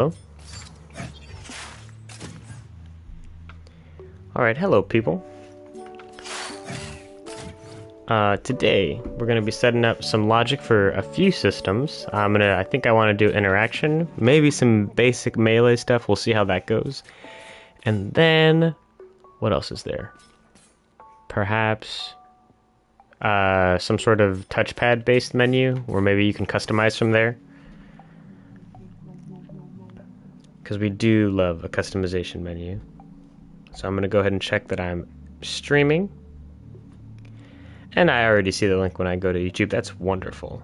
Hello? Alright, hello people. Today, we're going to be setting up some logic for a few systems. I think I want to do interaction, maybe some basic melee stuff, we'll see how that goes. And then, what else is there? Perhaps, some sort of touchpad-based menu, where maybe you can customize from there. Because we do love a customization menu. So I'm going to go ahead and check that I'm streaming. And I already see the link when I go to YouTube. That's wonderful.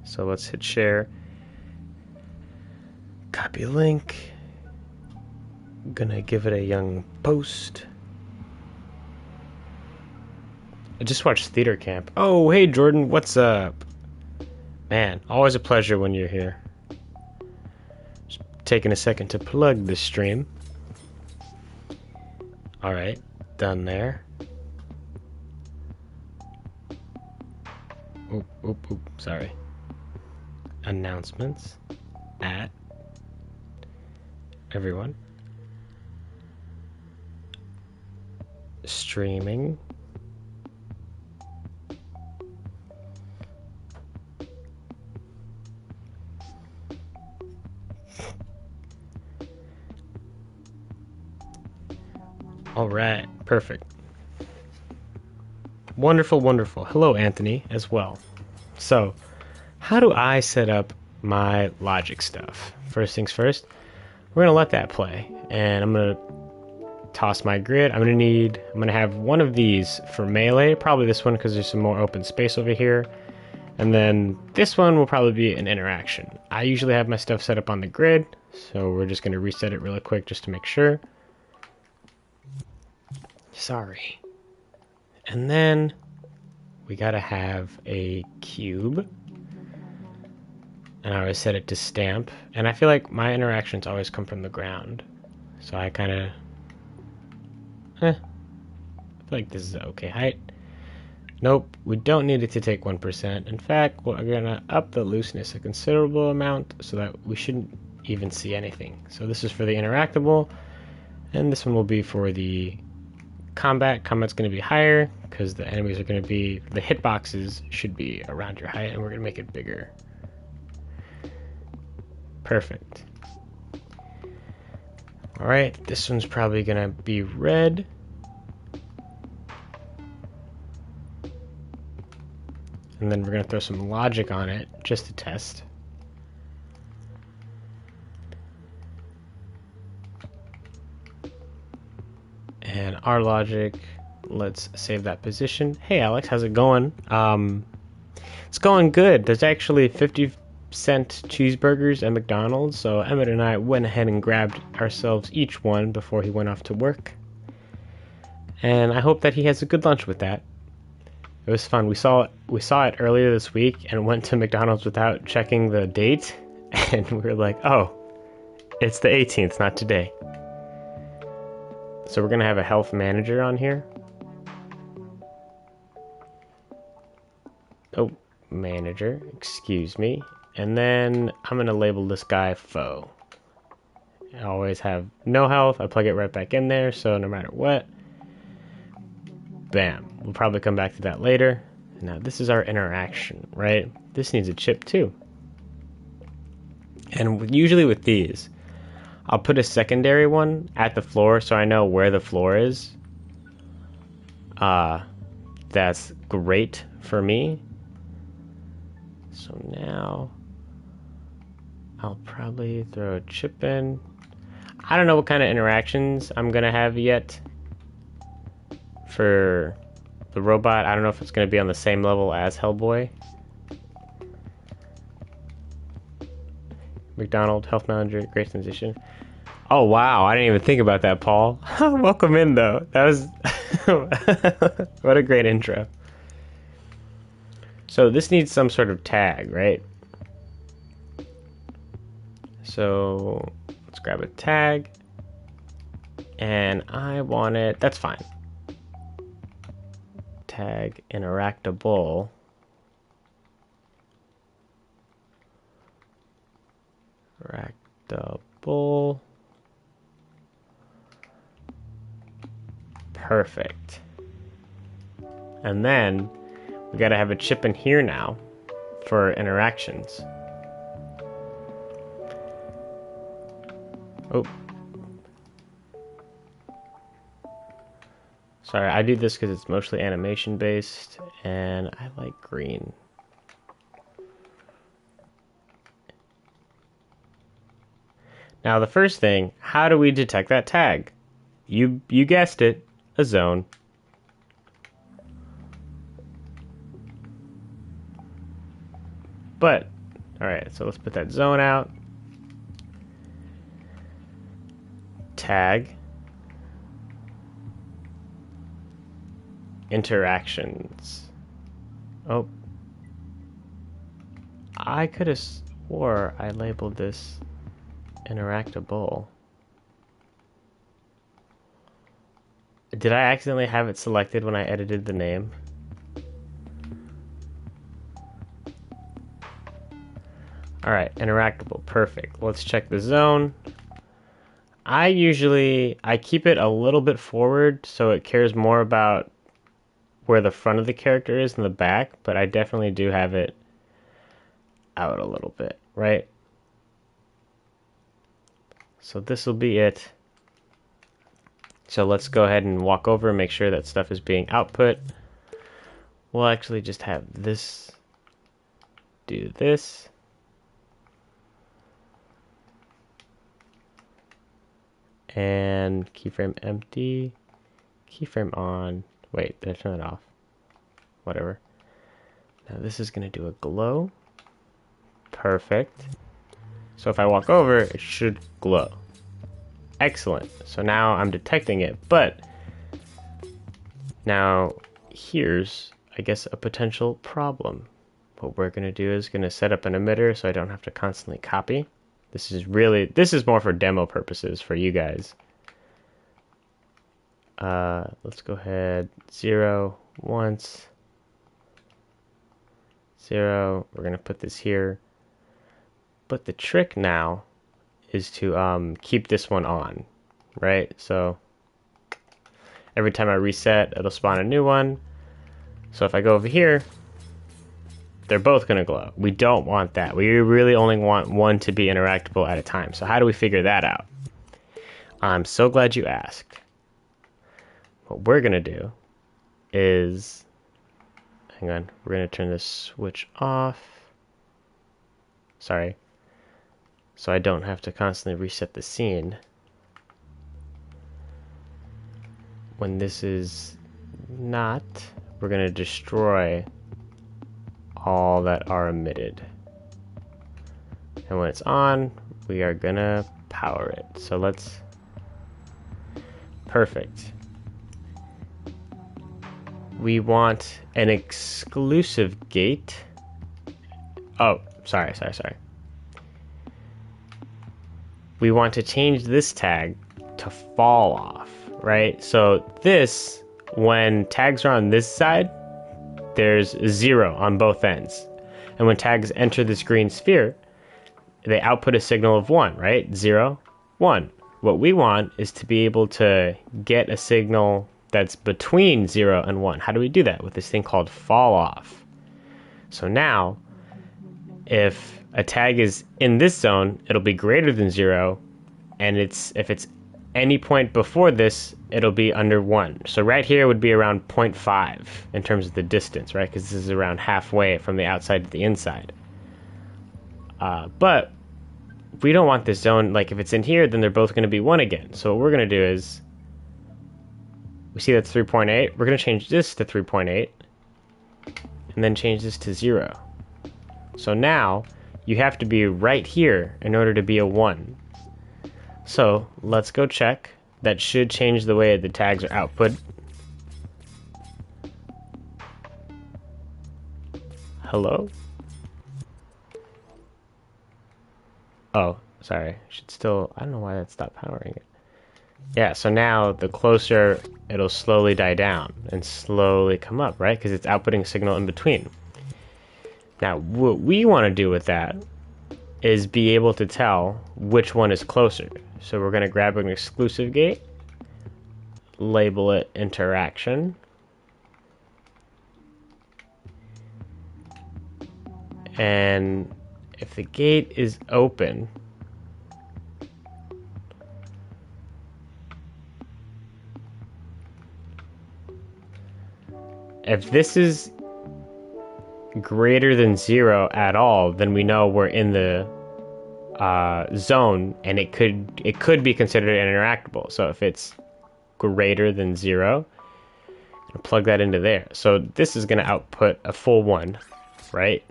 So let's hit share. Copy link. Gonna give it a young post. I just watched Theater Camp. Oh, hey Jordan, what's up? Man, always a pleasure when you're here. Just taking a second to plug this stream. Alright, done there. Oop, sorry. Announcements at everyone. Streaming. Alright, perfect. Wonderful. Hello, Anthony, as well. So, how do I set up my logic stuff? First things first, we're gonna let that play, and I'm gonna toss my grid. I'm gonna have one of these for melee, probably this one because there's some more open space over here, and then this one will probably be an interaction. I usually have my stuff set up on the grid, so we're just gonna reset it really quick just to make sure. Sorry. And then we gotta have a cube. And I always set it to stamp. And I feel like my interactions always come from the ground. So I kinda... I feel like this is okay height. Nope, we don't need it to take 1%. In fact, we're gonna up the looseness a considerable amount so that we shouldn't even see anything. So this is for the interactable. And this one will be for the combat. Combat's going to be higher because the enemies are going to be, the hitboxes should be around your height, and we're going to make it bigger. Perfect. Alright, this one's probably going to be red. And then we're going to throw some logic on it just to test. And our logic, let's save that position. Hey Alex, how's it going? It's going good. There's actually 50-cent cheeseburgers at McDonald's, so Emmett and I went ahead and grabbed ourselves each one before he went off to work. And I hope that he has a good lunch with that. It was fun. We saw it earlier this week and went to McDonald's without checking the date, and we were like, oh, it's the 18th, not today. So we're going to have a health manager on here. Oh, manager, excuse me. And then I'm going to label this guy foe. I always have no health. I plug it right back in there, so no matter what. Bam. We'll probably come back to that later. Now this is our interaction, right? This needs a chip too. And usually with these, I'll put a secondary one at the floor so I know where the floor is. That's great for me. So now I'll probably throw a chip in. I don't know what kind of interactions I'm gonna have yet for the robot. I don't know if it's gonna be on the same level as Hellboy. McDonald, health manager, great transition. Oh wow, I didn't even think about that, Paul. Welcome in though. That was what a great intro. So this needs some sort of tag, right? So let's grab a tag. And I want it, that's fine. Tag interactable. Interactable. Perfect. And then we gotta have a chip in here now for interactions. Oh. Sorry, I do this because it's mostly animation based and I like green. Now the first thing, how do we detect that tag? You guessed it, a zone. But, alright, so let's put that zone out. Tag. Interactions. Oh. I could have swore I labeled this interactable. Did I accidentally have it selected when I edited the name? Alright, interactable, perfect. Let's check the zone. I keep it a little bit forward so it cares more about where the front of the character is than the back, but I definitely do have it out a little bit, right? So this will be it. So let's go ahead and walk over and make sure that stuff is being output. We'll actually just have this do this. And keyframe empty, keyframe on. Wait, did I turn it off? Whatever. Now this is going to do a glow. Perfect. So if I walk over, it should glow. Excellent. So now I'm detecting it, but now here's, I guess, a potential problem. What we're going to do is going to set up an emitter so I don't have to constantly copy. This is more for demo purposes for you guys. Let's go ahead, 0 once, 0. We're going to put this here. But the trick now is to keep this one on, right? So every time I reset, it'll spawn a new one. So if I go over here, they're both going to glow. We don't want that. We really only want one to be interactable at a time. So how do we figure that out? I'm so glad you asked. What we're going to do is, hang on, we're going to turn this switch off. Sorry. So I don't have to constantly reset the scene. When this is not, we're going to destroy all that are emitted. And when it's on, we are going to power it. So let's, perfect. We want an exclusive gate. Oh, sorry. We want to change this tag to fall off, right? So this, when tags are on this side, there's 0 on both ends. And when tags enter this green sphere, they output a signal of 1, right? 0, 1. What we want is to be able to get a signal that's between 0 and 1. How do we do that? With this thing called fall off. So now, if a tag is in this zone, it'll be greater than 0, and if it's any point before this, it'll be under 1. So right here would be around 0.5 in terms of the distance, right? Because this is around halfway from the outside to the inside. But we don't want this zone, like if it's in here, then they're both going to be 1 again. So what we're going to do is, we see that's 3.8. We're going to change this to 3.8, and then change this to 0. So now, you have to be right here in order to be a 1. So, let's go check. That should change the way the tags are output. Hello? Oh, sorry. Should still, I don't know why that stopped powering it. Yeah, so now the closer, it'll slowly die down and slowly come up, right? Because it's outputting a signal in between. Now, what we want to do with that is be able to tell which one is closer. So we're going to grab an exclusive gate, label it interaction, and if the gate is open, if this is greater than 0 at all, then we know we're in the zone, and it could be considered interactable. So if it's greater than 0, I'll plug that into there. So this is going to output a full 1, right?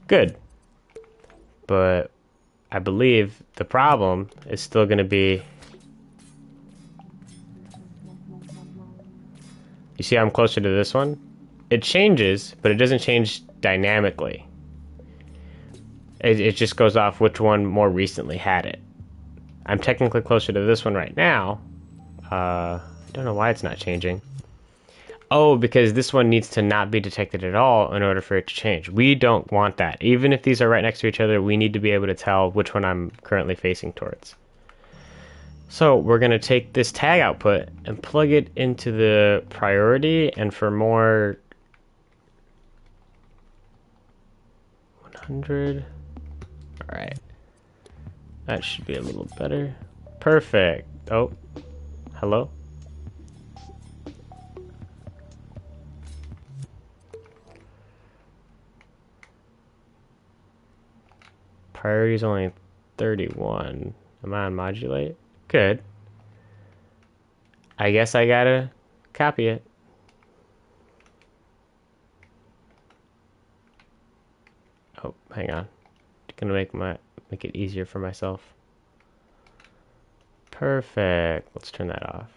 Good. But I believe the problem is still going to be, you see how I'm closer to this one? It changes, but it doesn't change dynamically. It just goes off which one more recently had it. I'm technically closer to this one right now. I don't know why it's not changing. Oh, because this one needs to not be detected at all in order for it to change. We don't want that. Even if these are right next to each other, we need to be able to tell which one I'm currently facing towards. So we're going to take this tag output and plug it into the priority, and for more 100. All right. That should be a little better. Perfect. Oh, hello? Priority is only 31. Am I on modulate? Good. I guess I gotta copy it. Oh, hang on. Gonna make it easier for myself. Perfect. Let's turn that off.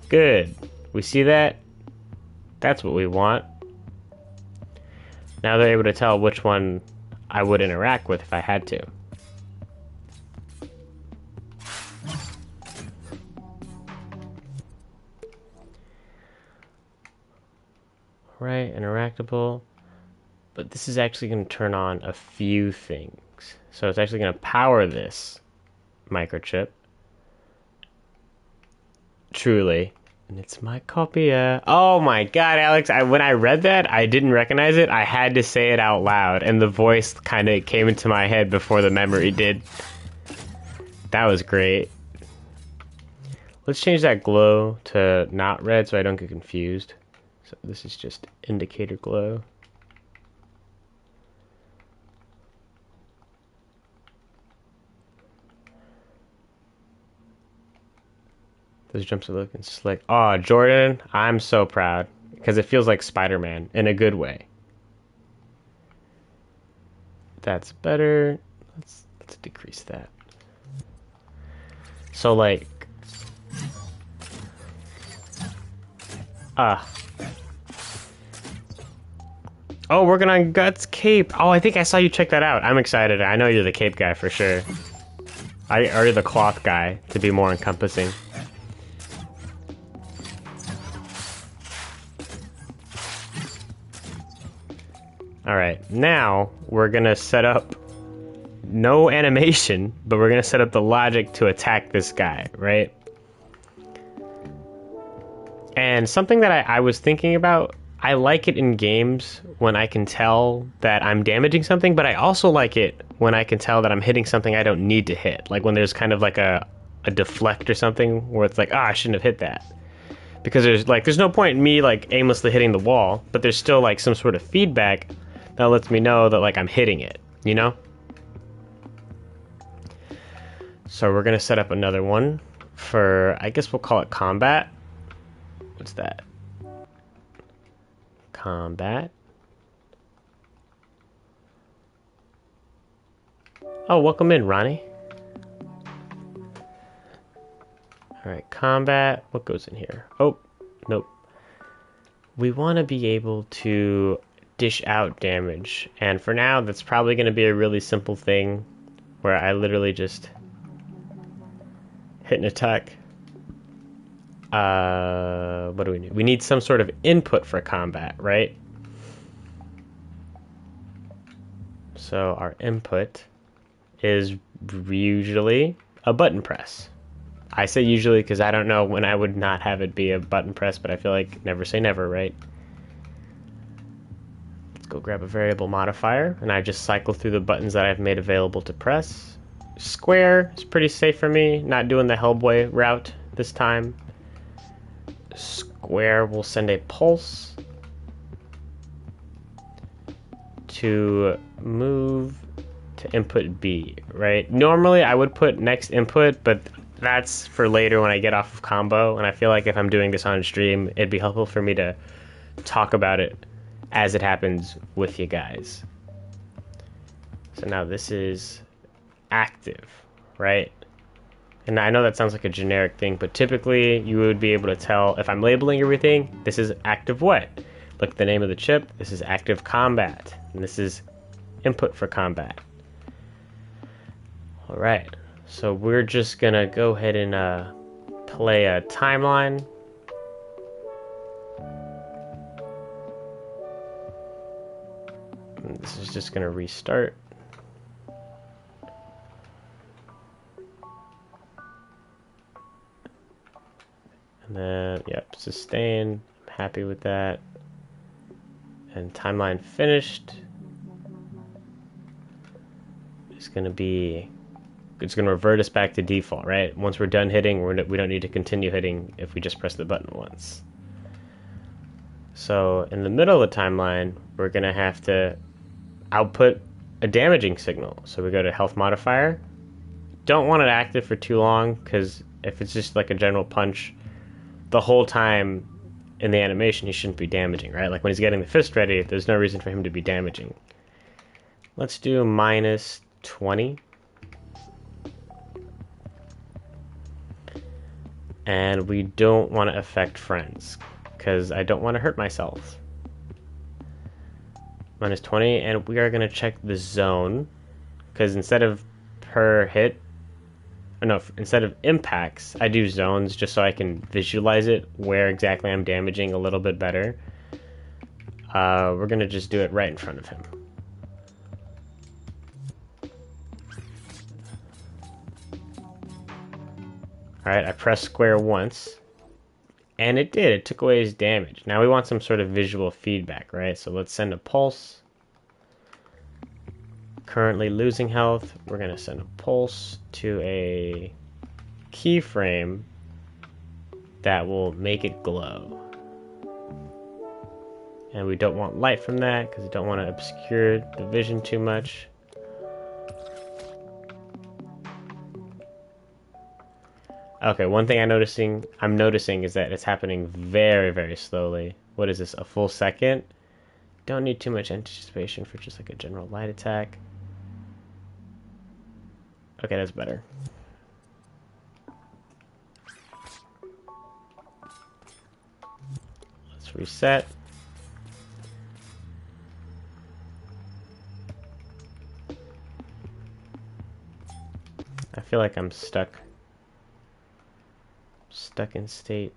Good. We see that? That's what we want. Now they're able to tell which one I would interact with if I had to. Right, interactable. But this is actually going to turn on a few things. So it's actually going to power this microchip. Truly. And it's my copia. Oh my god, Alex, when I read that, I didn't recognize it. I had to say it out loud, and the voice kind of came into my head before the memory did. That was great. Let's change that glow to not red so I don't get confused. So this is just indicator glow. Those jumps are looking slick. Oh, Jordan, I'm so proud. Because it feels like Spider-Man in a good way. That's better. Let's decrease that. So like... Oh, working on Guts Cape. Oh, I think I saw you check that out. I'm excited. I know you're the cape guy for sure. Or the cloth guy, to be more encompassing. Alright, now we're gonna set up no animation, but we're gonna set up the logic to attack this guy, right? And something that I was thinking about, I like it in games when I can tell that I'm damaging something, but I also like it when I can tell that I'm hitting something I don't need to hit. Like when there's kind of like a deflect or something where it's like, I shouldn't have hit that. Because there's no point in me like aimlessly hitting the wall, but there's still like some sort of feedback that lets me know that like I'm hitting it, you know? So we're gonna set up another one for, I guess we'll call it combat. What's that? Combat. Oh, welcome in, Ronnie. Alright, combat. What goes in here? Oh, nope. We want to be able to dish out damage. And for now, that's probably going to be a really simple thing where I literally just hit an attack. What do we need? We need some sort of input for combat, right? So our input is usually a button press. I say usually because I don't know when I would not have it be a button press, but I feel like never say never, right? Let's go grab a variable modifier, and I just cycle through the buttons that I've made available to press. Square is pretty safe for me, not doing the Hellboy route this time. Square will send a pulse to move to input B, right? Normally I would put next input, but that's for later when I get off of combo, and I feel like if I'm doing this on stream, it'd be helpful for me to talk about it as it happens with you guys. So now this is active, right? And I know that sounds like a generic thing, but typically you would be able to tell if I'm labeling everything, this is active what? Look at the name of the chip, this is active combat, and this is input for combat. All right, so we're just gonna go ahead and play a timeline. And this is just gonna restart. And then, yep, sustain. I'm happy with that. And timeline finished. It's gonna revert us back to default, right? Once we're done hitting, we don't need to continue hitting if we just press the button once. So in the middle of the timeline, we're gonna have to output a damaging signal. So we go to health modifier. Don't want it active for too long, because if it's just like a general punch, the whole time in the animation he shouldn't be damaging, right? Like when he's getting the fist ready, there's no reason for him to be damaging. Let's do minus 20. And we don't want to affect friends, because I don't want to hurt myself. Minus 20, and we are going to check the zone, because instead of per hit, or no, instead of impacts, I do zones just so I can visualize it, where exactly I'm damaging a little bit better. We're going to just do it right in front of him. Alright, I pressed square once, and it did. It took away his damage. Now we want some sort of visual feedback, right? So let's send a pulse. Currently losing health. We're going to send a pulse to a keyframe that will make it glow. And we don't want light from that, because we don't want to obscure the vision too much. Okay, one thing I'm noticing is that it's happening very, very slowly. What is this, a full second? Don't need too much anticipation for just like a general light attack. Okay, that's better. Let's reset. I feel like I'm stuck in state.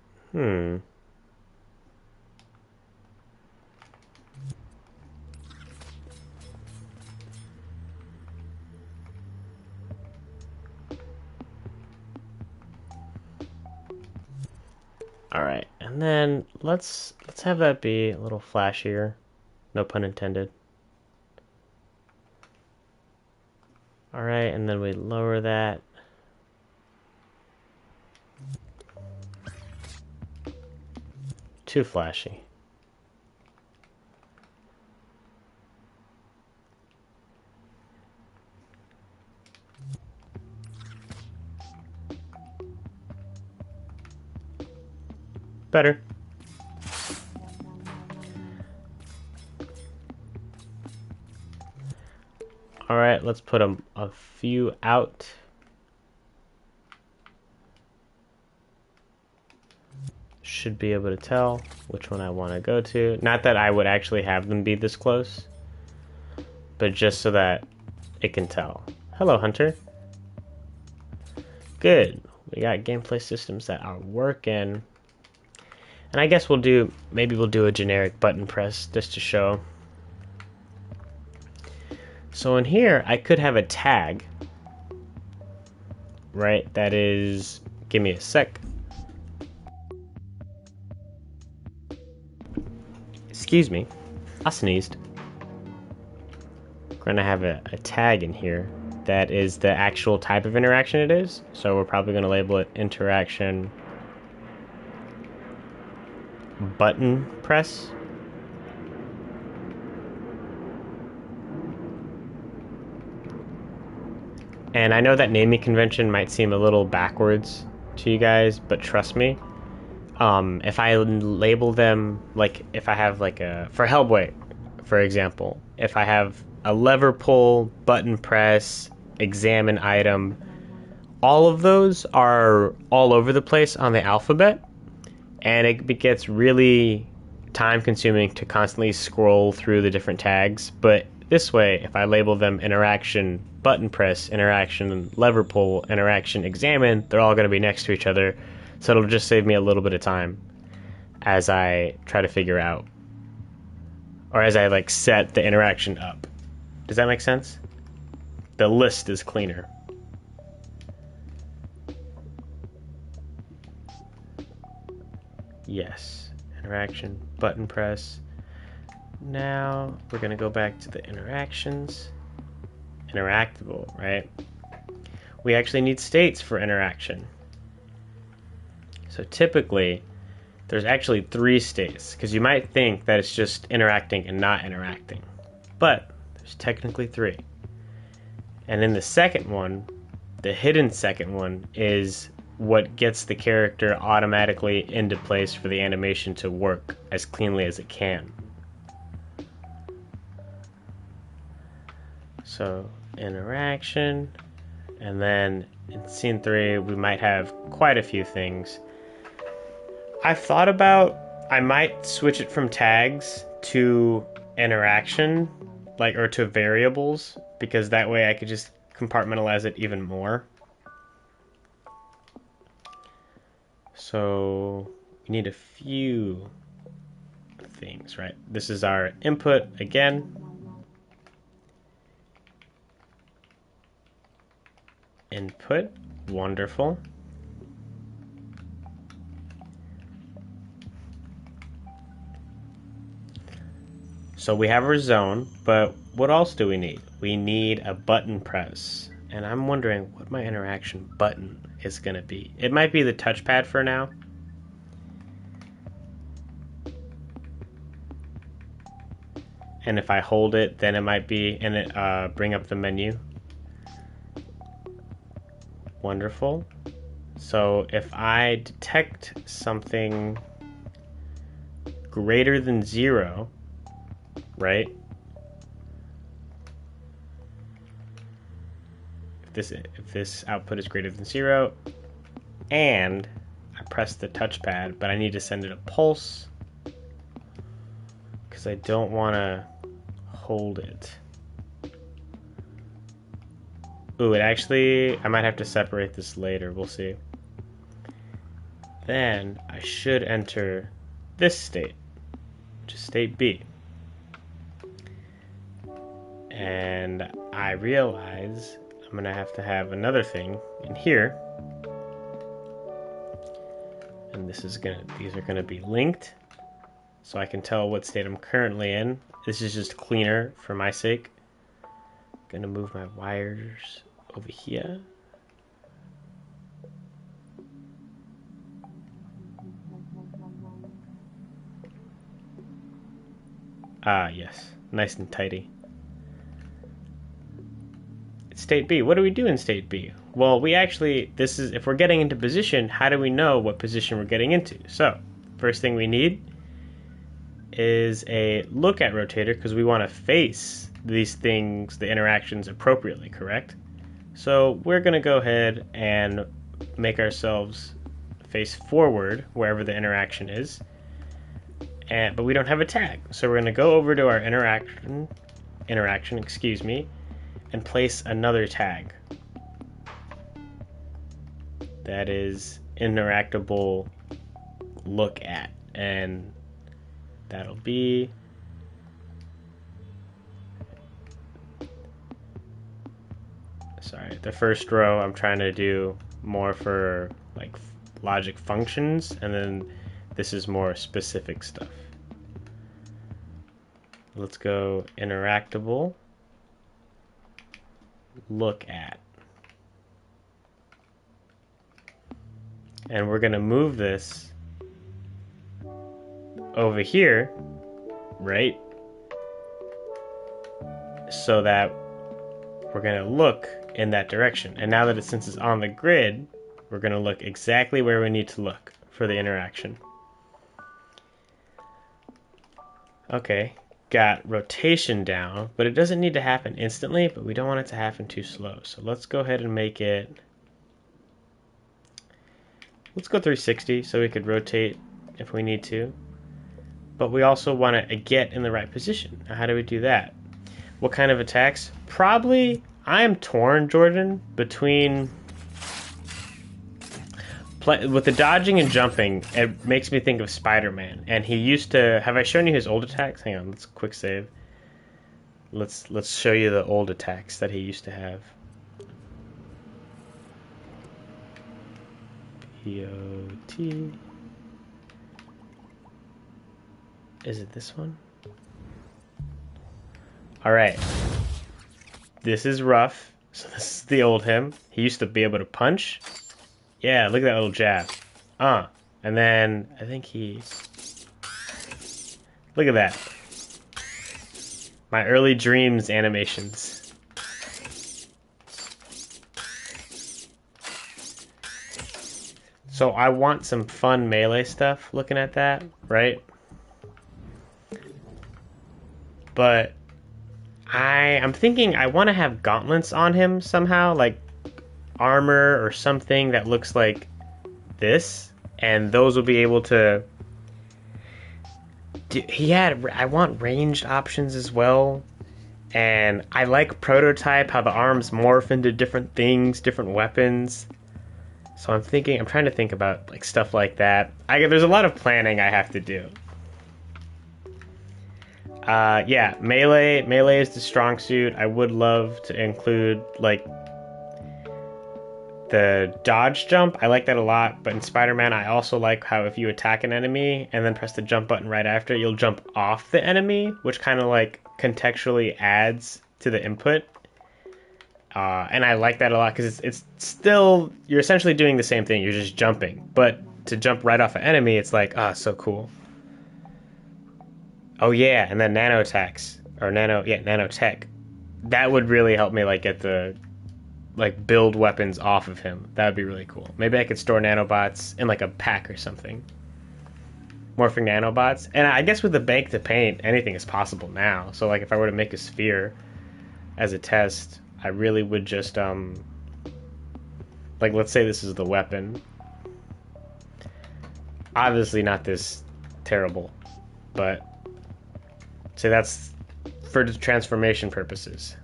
Alright, and then let's have that be a little flashier. No pun intended. Alright, and then we lower that. Too flashy. Better. Alright, let's put a few out. Should be able to tell which one I want to go to. Not that I would actually have them be this close, but just so that it can tell. Hello, Hunter. Good. We got gameplay systems that are working. And I guess maybe we'll do a generic button press just to show. So in here, I could have a tag, right? That is, give me a sec. Excuse me, I sneezed. We're gonna have a tag in here that is the actual type of interaction it is. So we're probably gonna label it interaction button press. And I know that naming convention might seem a little backwards to you guys, but trust me, if I label them, like if I have like for Hellboy, for example, if I have a lever pull, button press, examine item, all of those are all over the place on the alphabet, and it gets really time consuming to constantly scroll through the different tags. But this way, if I label them interaction button press, interaction lever pull, interaction examine, they're all going to be next to each other, so it'll just save me a little bit of time as I try to figure out, or as I like set the interaction up. Does that make sense? The list is cleaner. Yes, interaction button press. Now we're going to go back to the interactions. Interactable, right? We actually need states for interaction. So typically, there's actually 3 states, because you might think that it's just interacting and not interacting. But there's technically 3. And in the second one, the hidden second one, is what gets the character automatically into place for the animation to work as cleanly as it can. So interaction, and then in scene 3 we might have quite a few things. I've thought about, I might switch it from tags to interaction, like, or to variables, because that way I could just compartmentalize it even more. So we need a few things, right? This is our input again. Input, wonderful. So we have our zone, but what else do we need? We need a button press. And I'm wondering what my interaction button is going to be. It might be the touchpad for now. And if I hold it, then it might be, and it bring up the menu. Wonderful. So if I detect something greater than 0, right? If this output is greater than 0, and I press the touchpad, but I need to send it a pulse because I don't want to hold it. Ooh, it actually, I might have to separate this later, we'll see. Then I should enter this state, which is state B. And I realize I'm going to have another thing in here. And these are going to be linked, so I can tell what state I'm currently in. This is just cleaner for my sake. I'm going to move my wires over here. Ah, yes. Nice and tidy. State B. What do we do in state B? Well, if we're getting into position, how do we know what position we're getting into? So, first thing we need is a look at rotator, because we want to face these things, the interactions, appropriately, correct? So we're going to go ahead and make ourselves face forward wherever the interaction is, but we don't have a tag. So we're going to go over to our interaction, and place another tag. That is interactable look at. and that'll be sorry, the first row I'm trying to do more for like logic functions, and then this is more specific stuff. Let's go interactable, look at. And we're going to move this over here, right? So that we're going to look in that direction. And now that since it's on the grid, we're going to look exactly where we need to look for the interaction. Okay, got rotation down, but it doesn't need to happen instantly, but we don't want it to happen too slow. So let's go ahead and make it, let's go 360 so we could rotate if we need to. But we also want to get in the right position. Now, how do we do that? What kind of attacks? Probably, I'm torn, Jordan, between... With the dodging and jumping, it makes me think of Spider-Man. And he used to... Have I shown you his old attacks? Hang on, let's quick save. Let's show you the old attacks that he used to have. P-O-T... Is it this one? Alright. This is rough. So this is the old him. He used to be able to punch. Yeah, look at that little jab. And then I think he... Look at that. My early dreams animations. So I want some fun melee stuff looking at that, right? But I'm thinking I want to have gauntlets on him somehow, like armor or something that looks like this, and those will be able to... I want ranged options as well, and I like prototype, how the arms morph into different things, different weapons. So I'm trying to think about like stuff like that. There's a lot of planning I have to do. Yeah, melee is the strong suit. I would love to include like the dodge jump. I like that a lot, but in Spider-Man I also like how if you attack an enemy and then press the jump button right after, you'll jump off the enemy, which kind of like contextually adds to the input. And I like that a lot because it's still, you're essentially doing the same thing, you're just jumping, but to jump right off an enemy, it's like, so cool. Oh yeah, and then nano attacks, or nanotech. That would really help me like get the, like build weapons off of him. That would be really cool. Maybe I could store nanobots in like a pack or something. Morphing nanobots. And I guess with the bank to paint, anything is possible now. So like if I were to make a sphere as a test, I really would just, like let's say this is the weapon. Obviously not this terrible, but say that's for transformation purposes.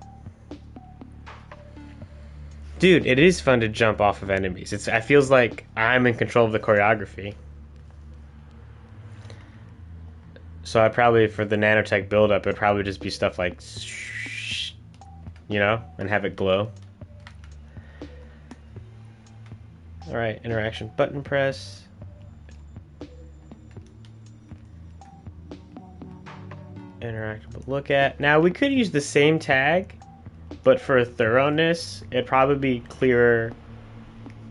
Dude, it is fun to jump off of enemies. It feels like I'm in control of the choreography. So I probably, for the nanotech buildup, it'd probably just be stuff like, you know, and have it glow. Alright, interaction button press. Interactable look at. Now we could use the same tag, but for thoroughness, it'd probably be clearer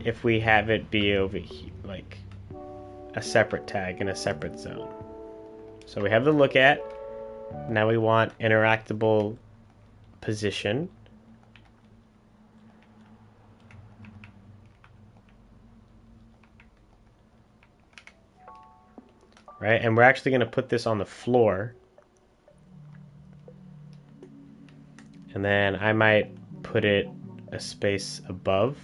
if we have it be over here, like a separate tag in a separate zone. So we have the look at. Now we want interactable position. Right, and we're actually going to put this on the floor. And then I might put it a space above.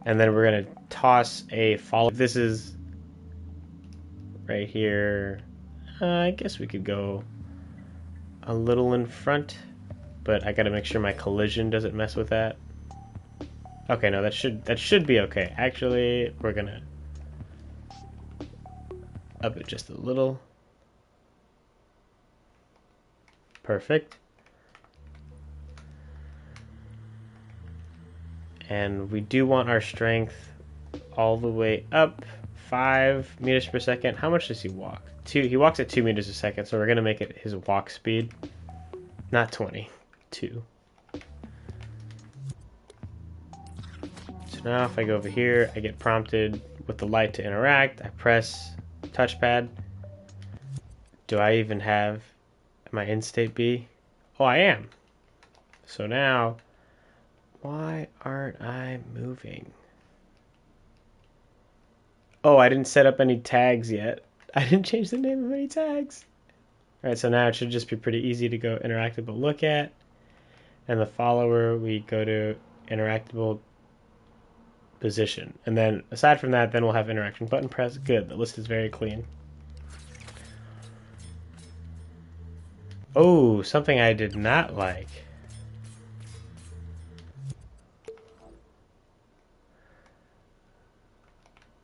And then we're going to toss a follow. This is right here. I guess we could go a little in front, but I got to make sure my collision doesn't mess with that. Okay, no, that should be okay. Actually, we're going to Up it just a little. Perfect. And we do want our strength all the way up 5 meters per second. How much does he walk? 2. He walks at 2 meters a second, so we're going to make it his walk speed. Not 20. 2. So now if I go over here, I get prompted with the light to interact. I press touchpad. Do I even have... Am I in state B? Oh, I am. So now... Why aren't I moving? Oh, I didn't set up any tags yet. I didn't change the name of any tags. Alright, so now it should just be pretty easy to go interactable look at. And the follower, we go to interactable position. And then, aside from that, then we'll have interaction button press. Good, the list is very clean. Oh, something I did not like.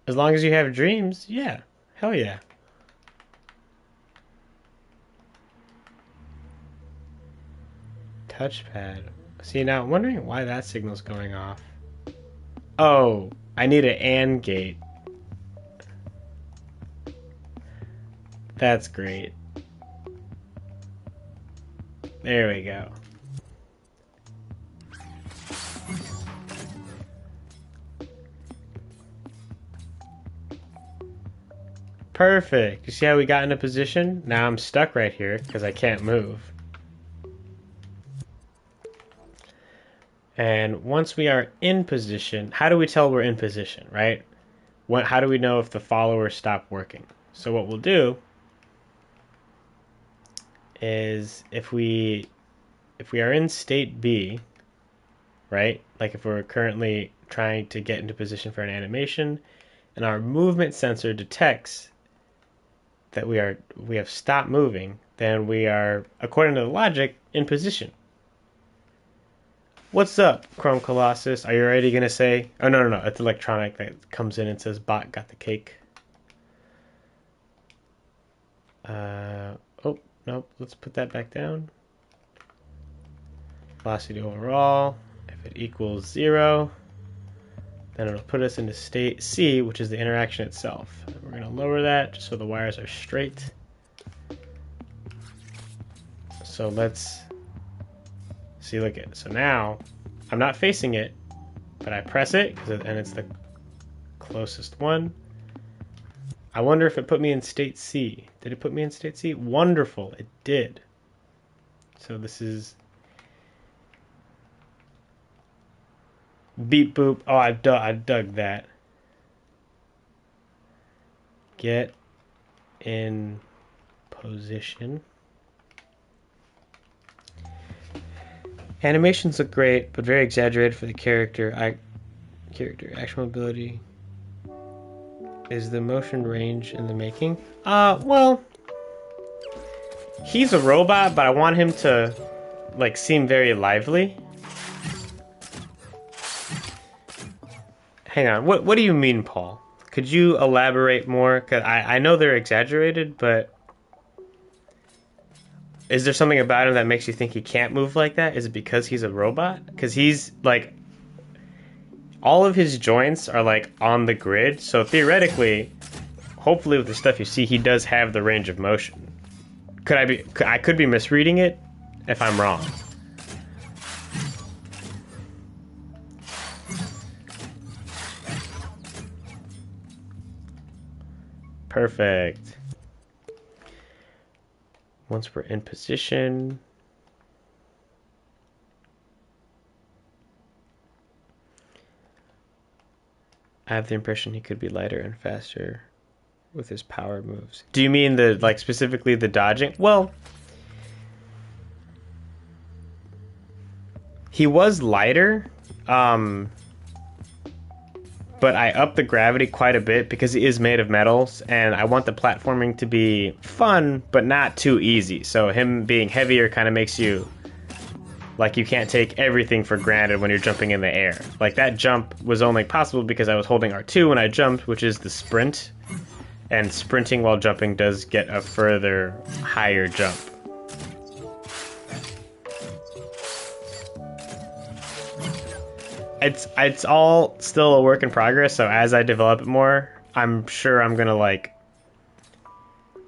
As long as you have dreams, yeah. Hell yeah. Touchpad. See, now I'm wondering why that signal's going off. Oh, I need an AND gate. That's great. There we go. Perfect. You see how we got into position? Now I'm stuck right here because I can't move. And once we are in position, how do we tell we're in position, right? How do we know if the followers stop working? So what we'll do is if we are in state B, right? Like if we're currently trying to get into position for an animation and our movement sensor detects that we have stopped moving, then we are, according to the logic, in position. What's up, Chrome Colossus? Are you already gonna say? Oh no, it's electronic that comes in and says bot got the cake. Oh nope. Let's put that back down. Velocity overall. If it equals 0, then it'll put us into state C, which is the interaction itself. We're going to lower that just so the wires are straight. So let's see, look at it. So now I'm not facing it, but I press it, and it's the closest one. I wonder if it put me in state C. Did it put me in state C? Wonderful, it did. So this is beep boop. Oh, I dug that. Get in position. Animations look great, but very exaggerated for the character. Actual mobility. Is the motion range in the making? Well, he's a robot, but I want him to, like, seem very lively. Hang on, what do you mean, Paul? Could you elaborate more? Cause I know they're exaggerated, but is there something about him that makes you think he can't move like that? Is it because he's a robot? Because he's, like, all of his joints are, like, on the grid, so theoretically, hopefully with the stuff you see, he does have the range of motion. I could be misreading it if I'm wrong. Perfect. Once we're in position, I have the impression he could be lighter and faster with his power moves. Do you mean specifically the dodging? Well, he was lighter, but I upped the gravity quite a bit because he is made of metals, and I want the platforming to be fun, but not too easy. So him being heavier kind of makes you, like, you can't take everything for granted when you're jumping in the air. Like, that jump was only possible because I was holding R2 when I jumped, which is the sprint. And sprinting while jumping does get a further higher jump. It's all still a work in progress, so as I develop it more, I'm sure I'm gonna like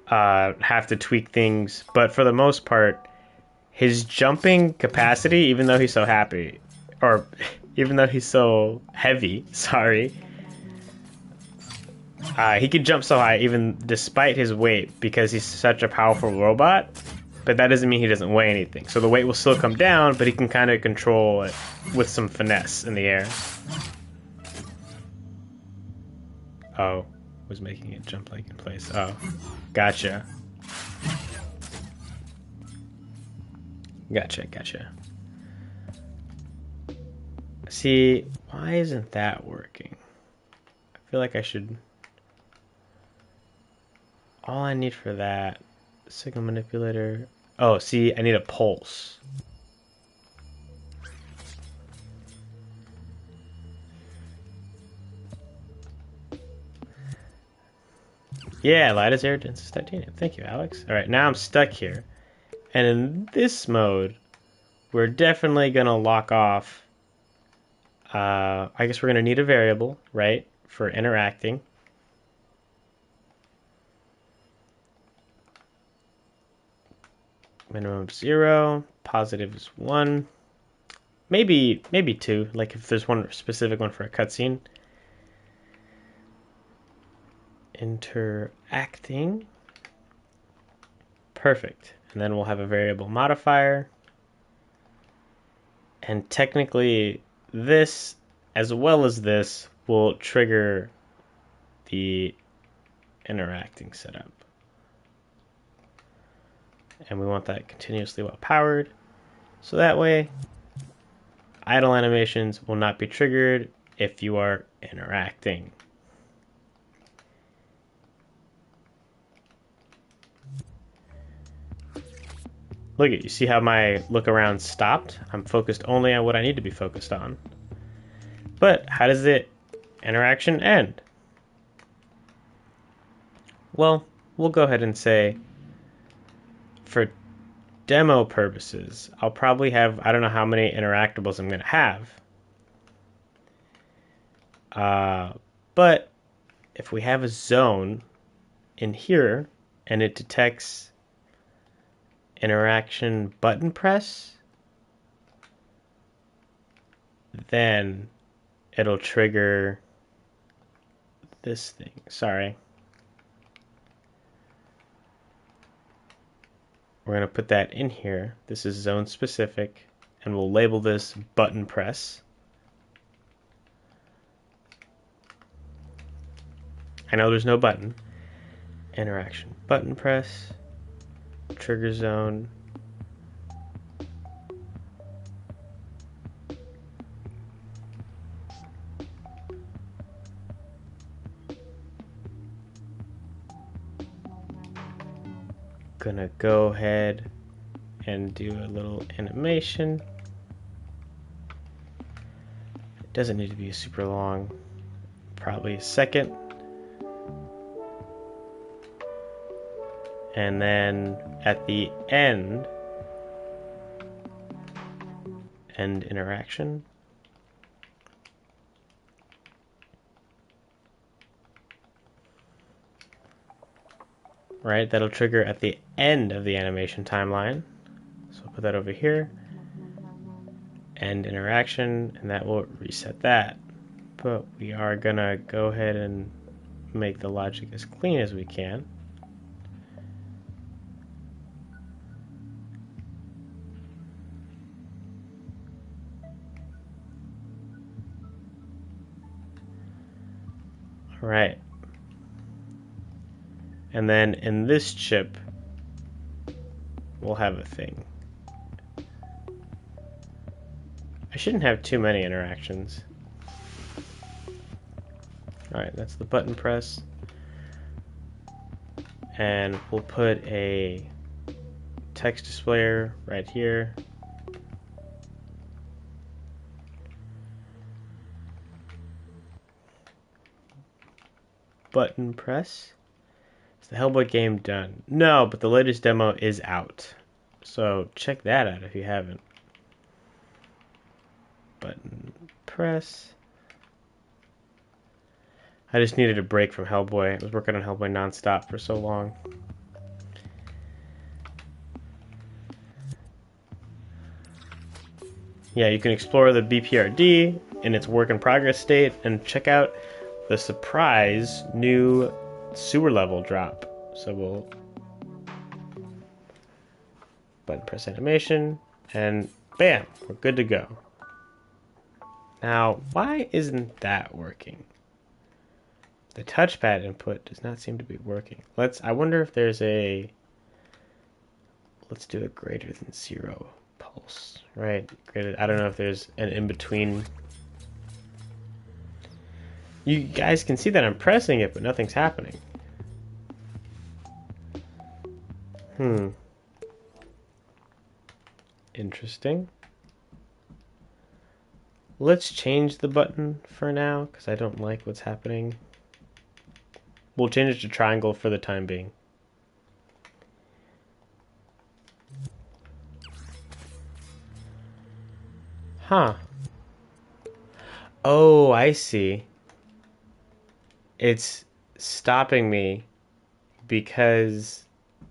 have to tweak things, but for the most part, his jumping capacity, even though he's so happy, or even though he's so heavy, sorry, he can jump so high even despite his weight because he's such a powerful robot. But that doesn't mean he doesn't weigh anything. So the weight will still come down, but he can kind of control it with some finesse in the air. Oh, was making it jump like in place. Oh, gotcha. Gotcha. See, why isn't that working? I feel like I should... All I need for that... Signal manipulator... Oh, see, I need a pulse. Yeah, light as air, dense as titanium. Thank you, Alex. Alright, now I'm stuck here. And in this mode, we're definitely going to lock off... I guess we're going to need a variable, right? For interacting. Minimum 0, positive is 1. Maybe 2, like if there's one specific one for a cutscene. Interacting. Perfect. And then we'll have a variable modifier. And technically, this, as well as this, will trigger the interacting setup. And we want that continuously while powered. So that way, idle animations will not be triggered if you are interacting. Look at you see how my look around stopped? I'm focused only on what I need to be focused on. But how does the interaction end? Well, we'll go ahead and say for demo purposes, I'll probably have, I don't know how many interactables I'm going to have. But if we have a zone in here and it detects interaction button press, then it'll trigger this thing. Sorry. We're going to put that in here. This is zone specific, and we'll label this button press. I know there's no button. Interaction button press, trigger zone. Gonna go ahead and do a little animation. It doesn't need to be super long, probably a second. And then at the end interaction. Right, that'll trigger at the end of the animation timeline. So I'll put that over here. End interaction, and that will reset that. But we are gonna go ahead and make the logic as clean as we can. All right. And then in this chip, we'll have a thing. I shouldn't have too many interactions. Alright, that's the button press. And we'll put a text displayer right here. Button press. the Hellboy game done? No, but the latest demo is out. So check that out if you haven't. Button press. I just needed a break from Hellboy. I was working on Hellboy nonstop for so long. Yeah, you can explore the BPRD in its work in progress state and check out the surprise new sewer level drop. So we'll button press animation and bam, we're good to go. Now, why isn't that working? The touchpad input does not seem to be working. I wonder if there's let's do a greater than 0 pulse, right? I don't know if there's an in-between. You guys can see that I'm pressing it, but nothing's happening. Interesting. Let's change the button for now, because I don't like what's happening. We'll change it to triangle for the time being. Huh. Oh, I see. It's stopping me because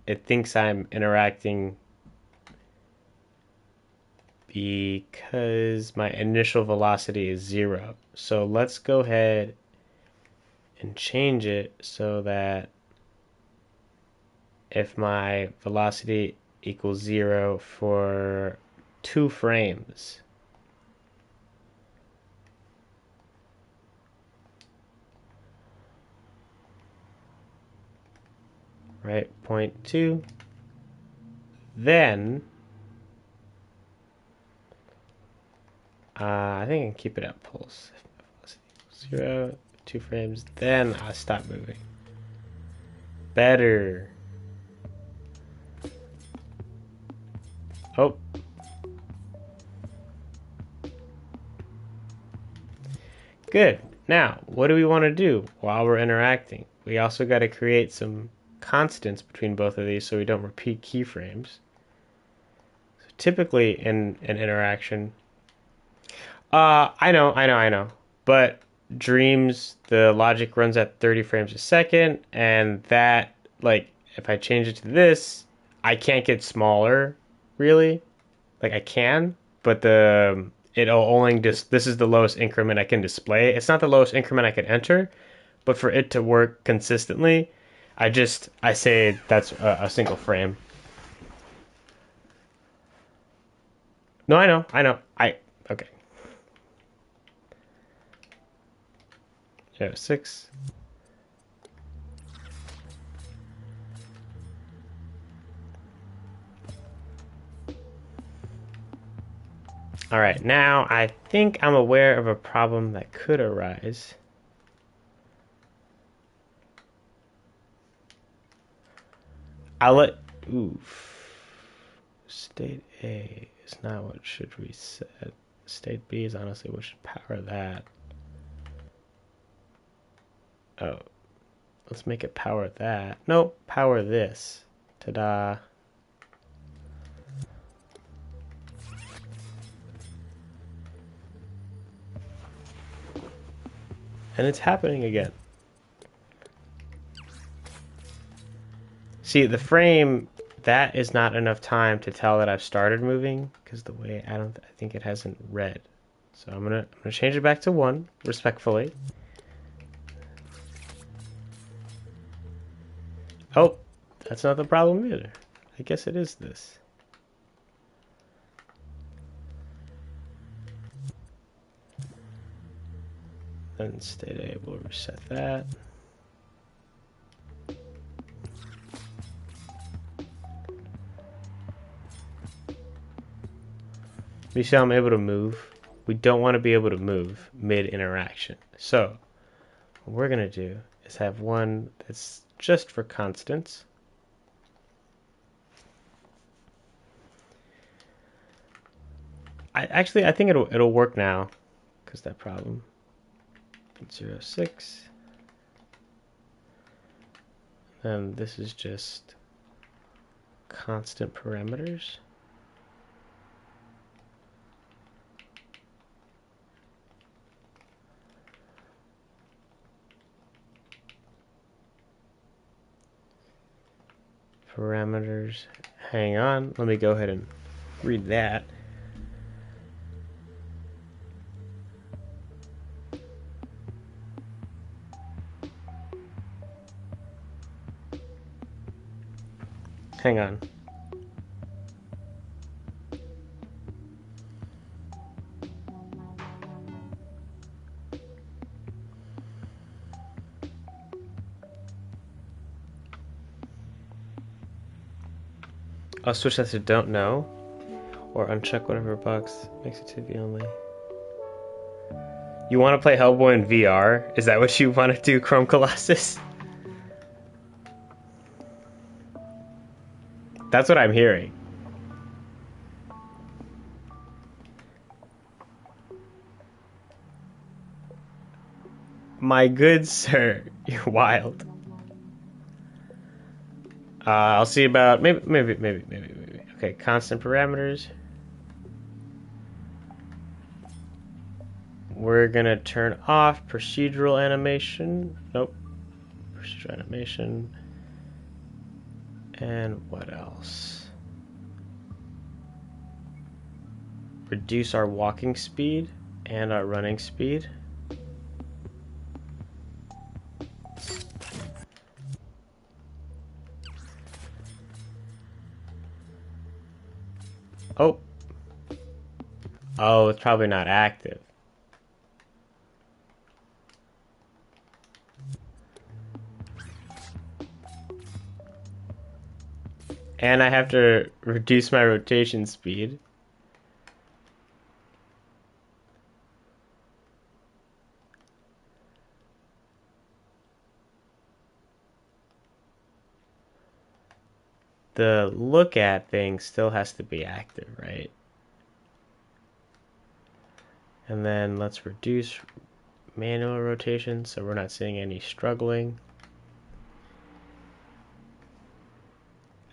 it thinks I'm interacting because my initial velocity is 0. So let's go ahead and change it so that if my velocity equals 0 for 2 frames, right, 0.2, then I think I can keep it at pulse. 0, 2 frames, then I stop moving. Better. Oh. Good. Now, what do we want to do while we're interacting? We also got to create some constants between both of these so we don't repeat keyframes. So typically in an interaction, I know. But Dreams, the logic runs at 30 frames a second, and that, like, if I change it to this, I can't get smaller, really. Like, I can, but it'll only just, this is the lowest increment I can display. It's not the lowest increment I can enter, but for it to work consistently, I say that's a single frame. No, I know. Okay. 6. All right, now I think I'm aware of a problem that could arise. State A is not what should reset. State B is honestly what should power that. Oh, let's make it power that. Nope, power this. Ta-da. And it's happening again. See, the frame, that is not enough time to tell that I've started moving, because the way I think it hasn't read. So I'm gonna change it back to 1 respectfully. Oh, that's not the problem either. I guess it is this. Then state A will reset that. You see how I'm able to move? We don't want to be able to move mid-interaction. So what we're going to do is have one that's just for constants. I think it'll work now because that problem. 0, 6. And this is just constant parameters. Parameters. Hang on, let me go ahead and read that. Hang on. I'll switch that to don't know, or uncheck whatever box makes it TV only. You want to play Hellboy in VR? Is that what you want to do, Chrome Colossus? That's what I'm hearing. My good sir, you're wild. I'll see about maybe. Okay, constant parameters. We're gonna turn off procedural animation. Nope. Procedural animation. And what else? Reduce our walking speed and our running speed. Oh. Oh, it's probably not active. And I have to reduce my rotation speed. The look at thing still has to be active, right? And then let's reduce manual rotation so we're not seeing any struggling.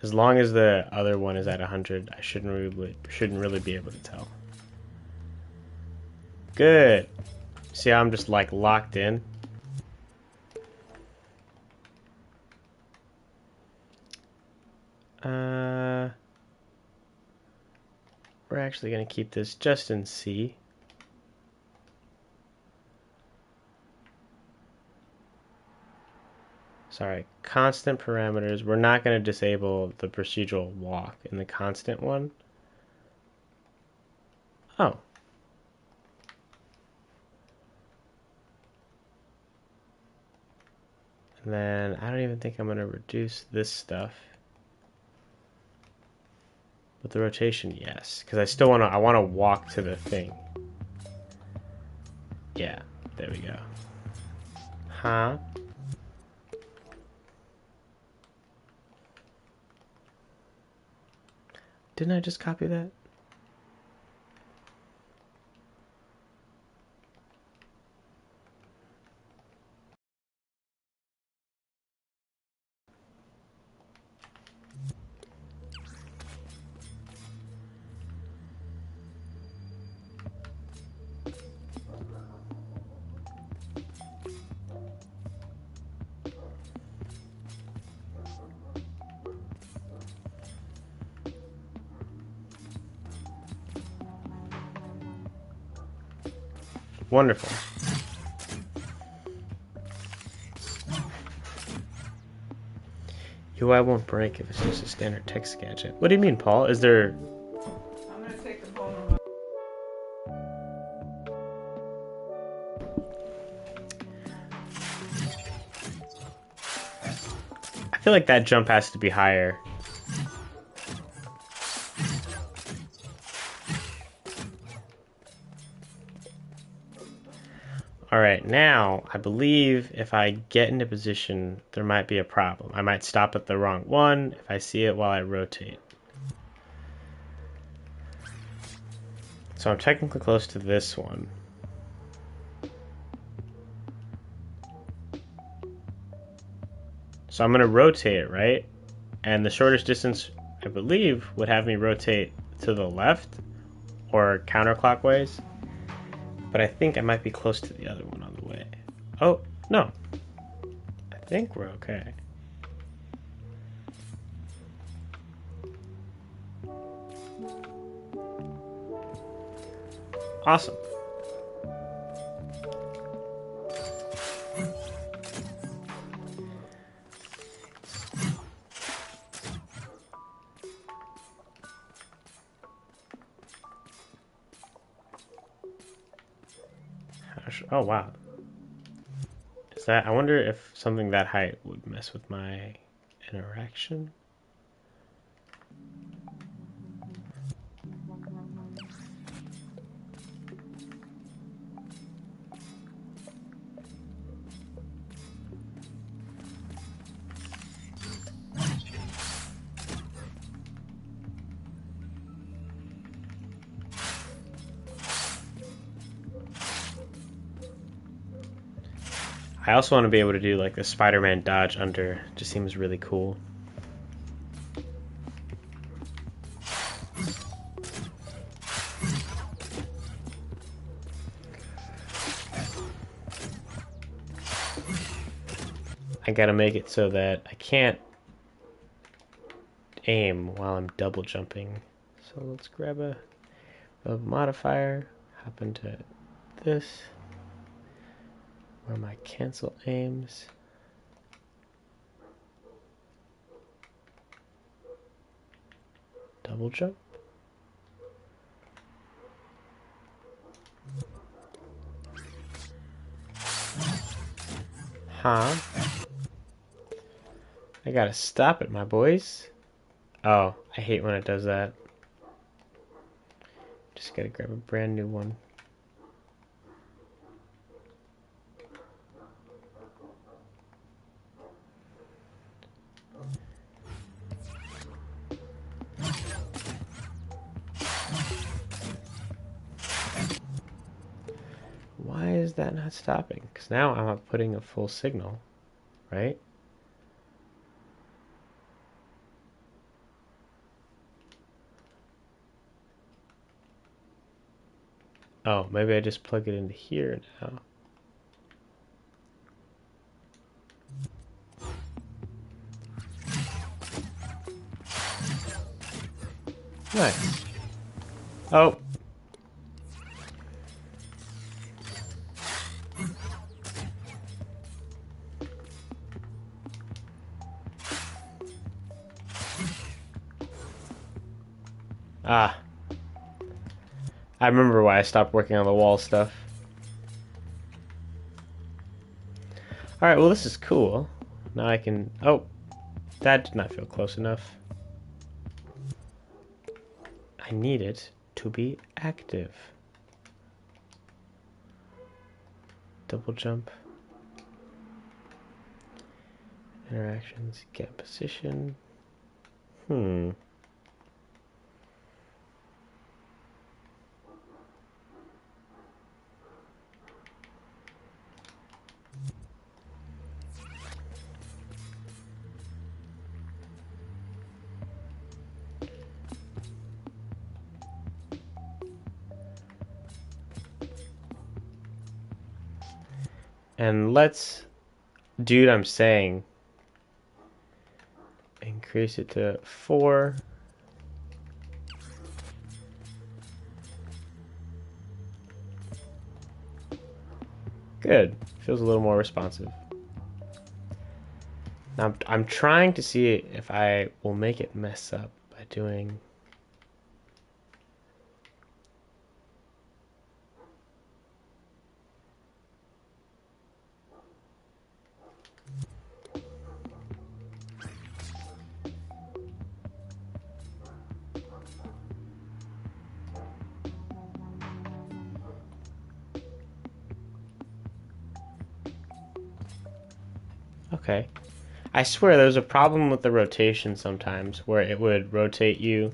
As long as the other one is at 100, I shouldn't really be able to tell. Good. See how I'm just like locked in? We're actually going to keep this just in C. Sorry, constant parameters. We're not going to disable the procedural walk in the constant one. Oh. And then I don't even think I'm going to reduce this stuff. But the rotation, yes. Because I still want to, I want to walk to the thing. Yeah, there we go. Huh? Didn't I just copy that? Wonderful. UI won't break if it's just a standard text gadget. What do you mean, Paul? Is there... I'm gonna take the phone. I feel like that jump has to be higher. Alright, now, I believe if I get into position, there might be a problem. I might stop at the wrong one if I see it while I rotate. So I'm technically close to this one. So I'm going to rotate it, right? And the shortest distance, I believe, would have me rotate to the left or counterclockwise. But I think I might be close to the other one on the way. Oh, no. I think we're okay. Awesome. Oh, wow. Is that, I wonder if something that height would mess with my interaction. I also want to be able to do like the Spider-Man dodge under. Just seems really cool. I gotta make it so that I can't aim while I'm double jumping. So let's grab a modifier, hop into this, where my cancel aims. Double jump. Huh? I gotta stop it, my boys. Oh, I hate when it does that. Just gotta grab a brand new one. Why is that not stopping? Because now I'm putting a full signal, right? Oh, maybe I just plug it into here now. Nice. Oh. Ah. I remember why I stopped working on the wall stuff. Alright, well this is cool. Now I can... Oh. That did not feel close enough. I need it to be active. Double jump. Interactions. Get position. And let's do what I'm saying. Increase it to 4. Good. Feels a little more responsive. Now I'm trying to see if I will make it mess up by doing... Okay. I swear there's a problem with the rotation sometimes where it would rotate you.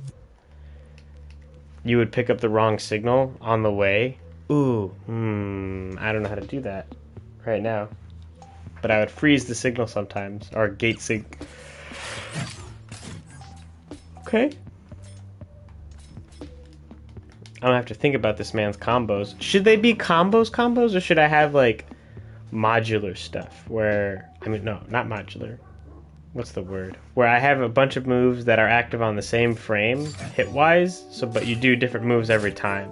You would pick up the wrong signal on the way. Ooh, I don't know how to do that right now. but I would freeze the signal sometimes, or gate sync. Okay. I don't have to think about this man's combos. Should they be combos, or should I have like modular stuff where, I mean, no, not modular. What's the word? Where I have a bunch of moves that are active on the same frame, hit-wise, so but you do different moves every time.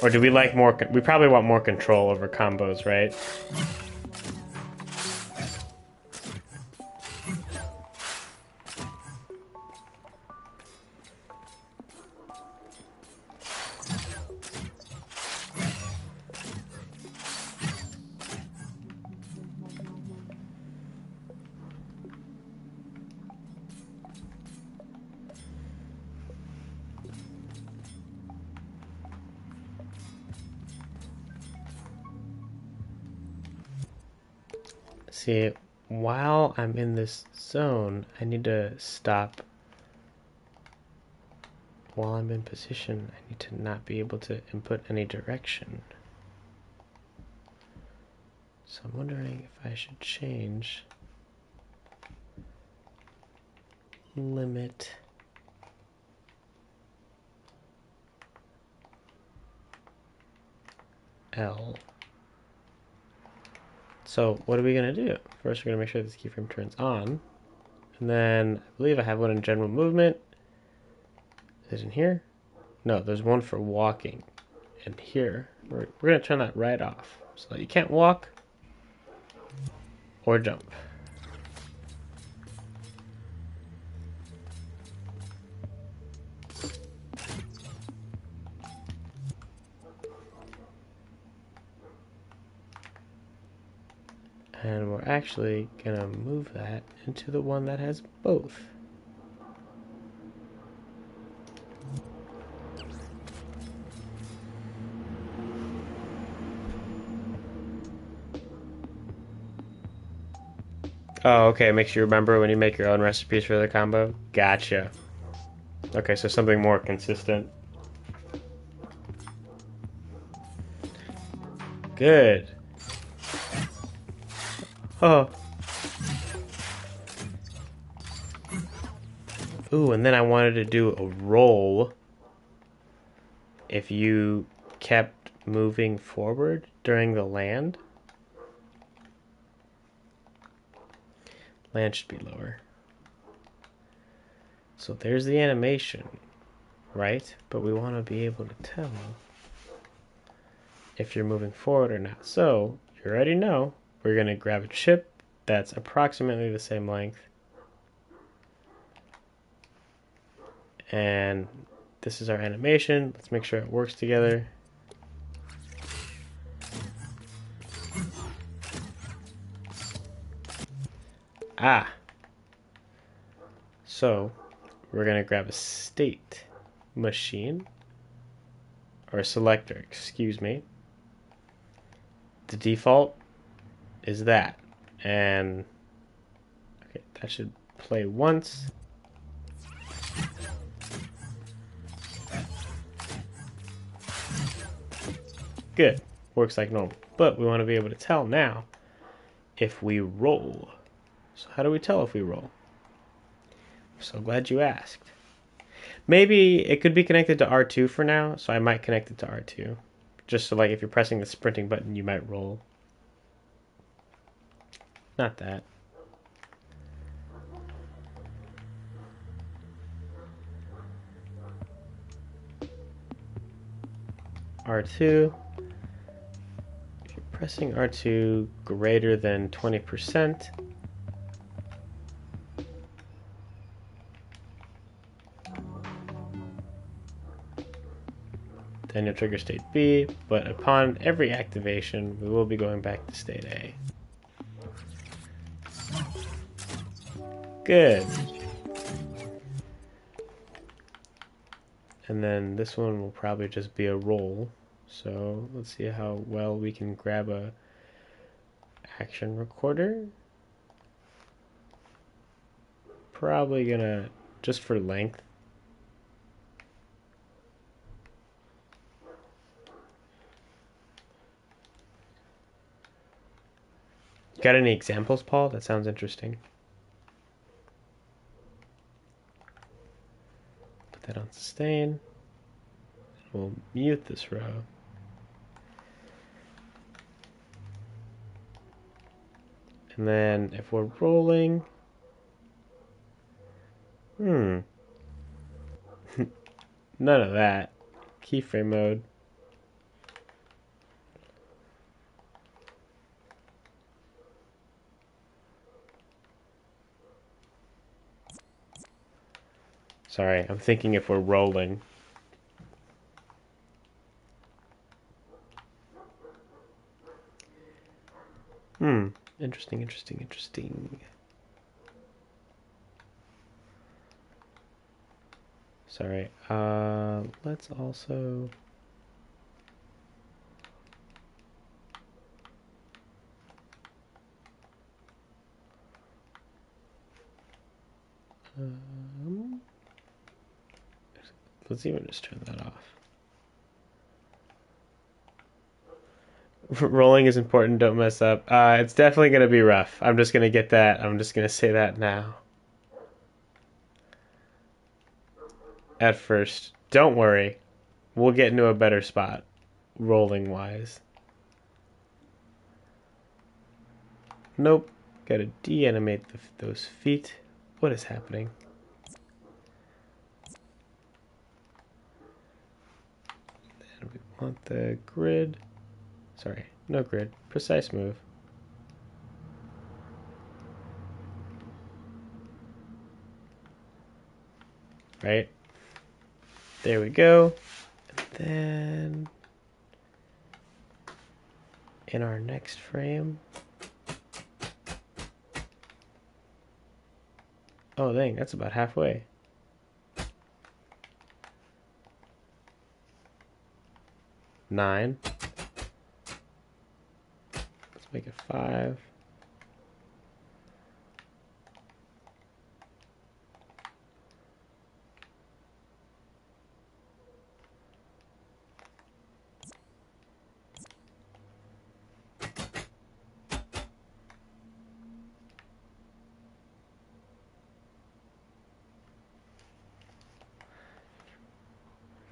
Or do we like more, we probably want more control over combos, right? See, while I'm in this zone, I need to stop. While I'm in position, I need to not be able to input any direction. So I'm wondering if I should change limit L. So what are we going to do? First, we're going to make sure this keyframe turns on. And then I believe I have one in general movement. Is it in here? No, there's one for walking. And here, we're going to turn that right off. So you can't walk or jump. And we're actually going to move that into the one that has both. Oh, okay. Makes you remember when you make your own recipes for the combo. Gotcha. Okay, so something more consistent. Good. Oh. Ooh, and then I wanted to do a roll if you kept moving forward during the land. Land should be lower. So there's the animation, right? But we want to be able to tell if you're moving forward or not. So you already know we're going to grab a chip that's approximately the same length. And this is our animation. Let's make sure it works together. Ah. So we're going to grab a state machine, or a selector, excuse me. The default is that. And okay, that should play once. Good. Works like normal. But we want to be able to tell now if we roll. So how do we tell if we roll? I'm so glad you asked. Maybe it could be connected to R2 for now, so I might connect it to R2. Just so like if you're pressing the sprinting button, you might roll. Not that. R2. If you're pressing R2 greater than 20%, then you'll trigger state B, but upon every activation, we will be going back to state A. Good. And then this one will probably just be a roll. So let's see how well we can grab a action recorder. Probably gonna, just for length, Got any examples, Paul? That sounds interesting. Put that on sustain. We'll mute this row. And then if we're rolling, none of that. Keyframe mode. Sorry, I'm thinking if we're rolling. Interesting, interesting, interesting. Sorry. Let's also... let's even just turn that off. Rolling is important, don't mess up. It's definitely going to be rough. I'm just going to get that. I'm just going to say that now. At first. Don't worry. We'll get into a better spot, rolling-wise. Nope. Gotta de-animate those feet. What is happening? And we want the grid. Sorry, no grid. Precise move. Right? There we go. And then in our next frame. Oh, dang, that's about halfway. 9. Let's make it 5.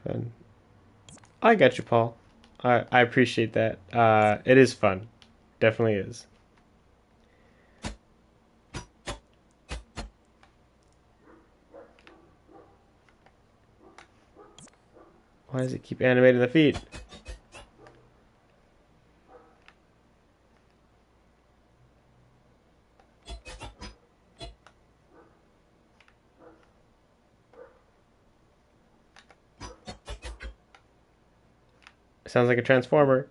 Fun. I got you, Paul. I appreciate that. It is fun. Definitely is. Why does it keep animating the feet? Sounds like a transformer.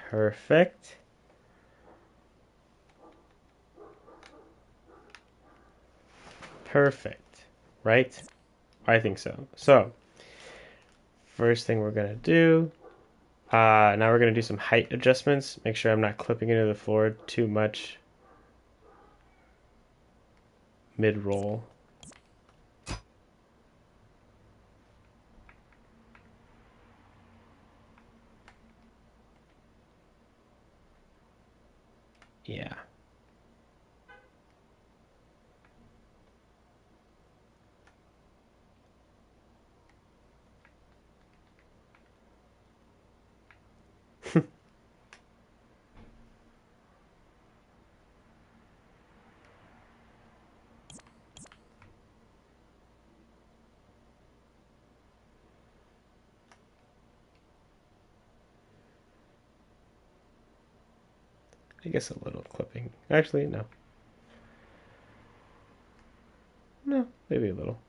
Perfect. Perfect. Right? I think so. So, first thing we're going to do, now we're going to do some height adjustments. Make sure I'm not clipping into the floor too much mid-roll. Yeah. I guess a little clipping. Actually, no. No, maybe a little.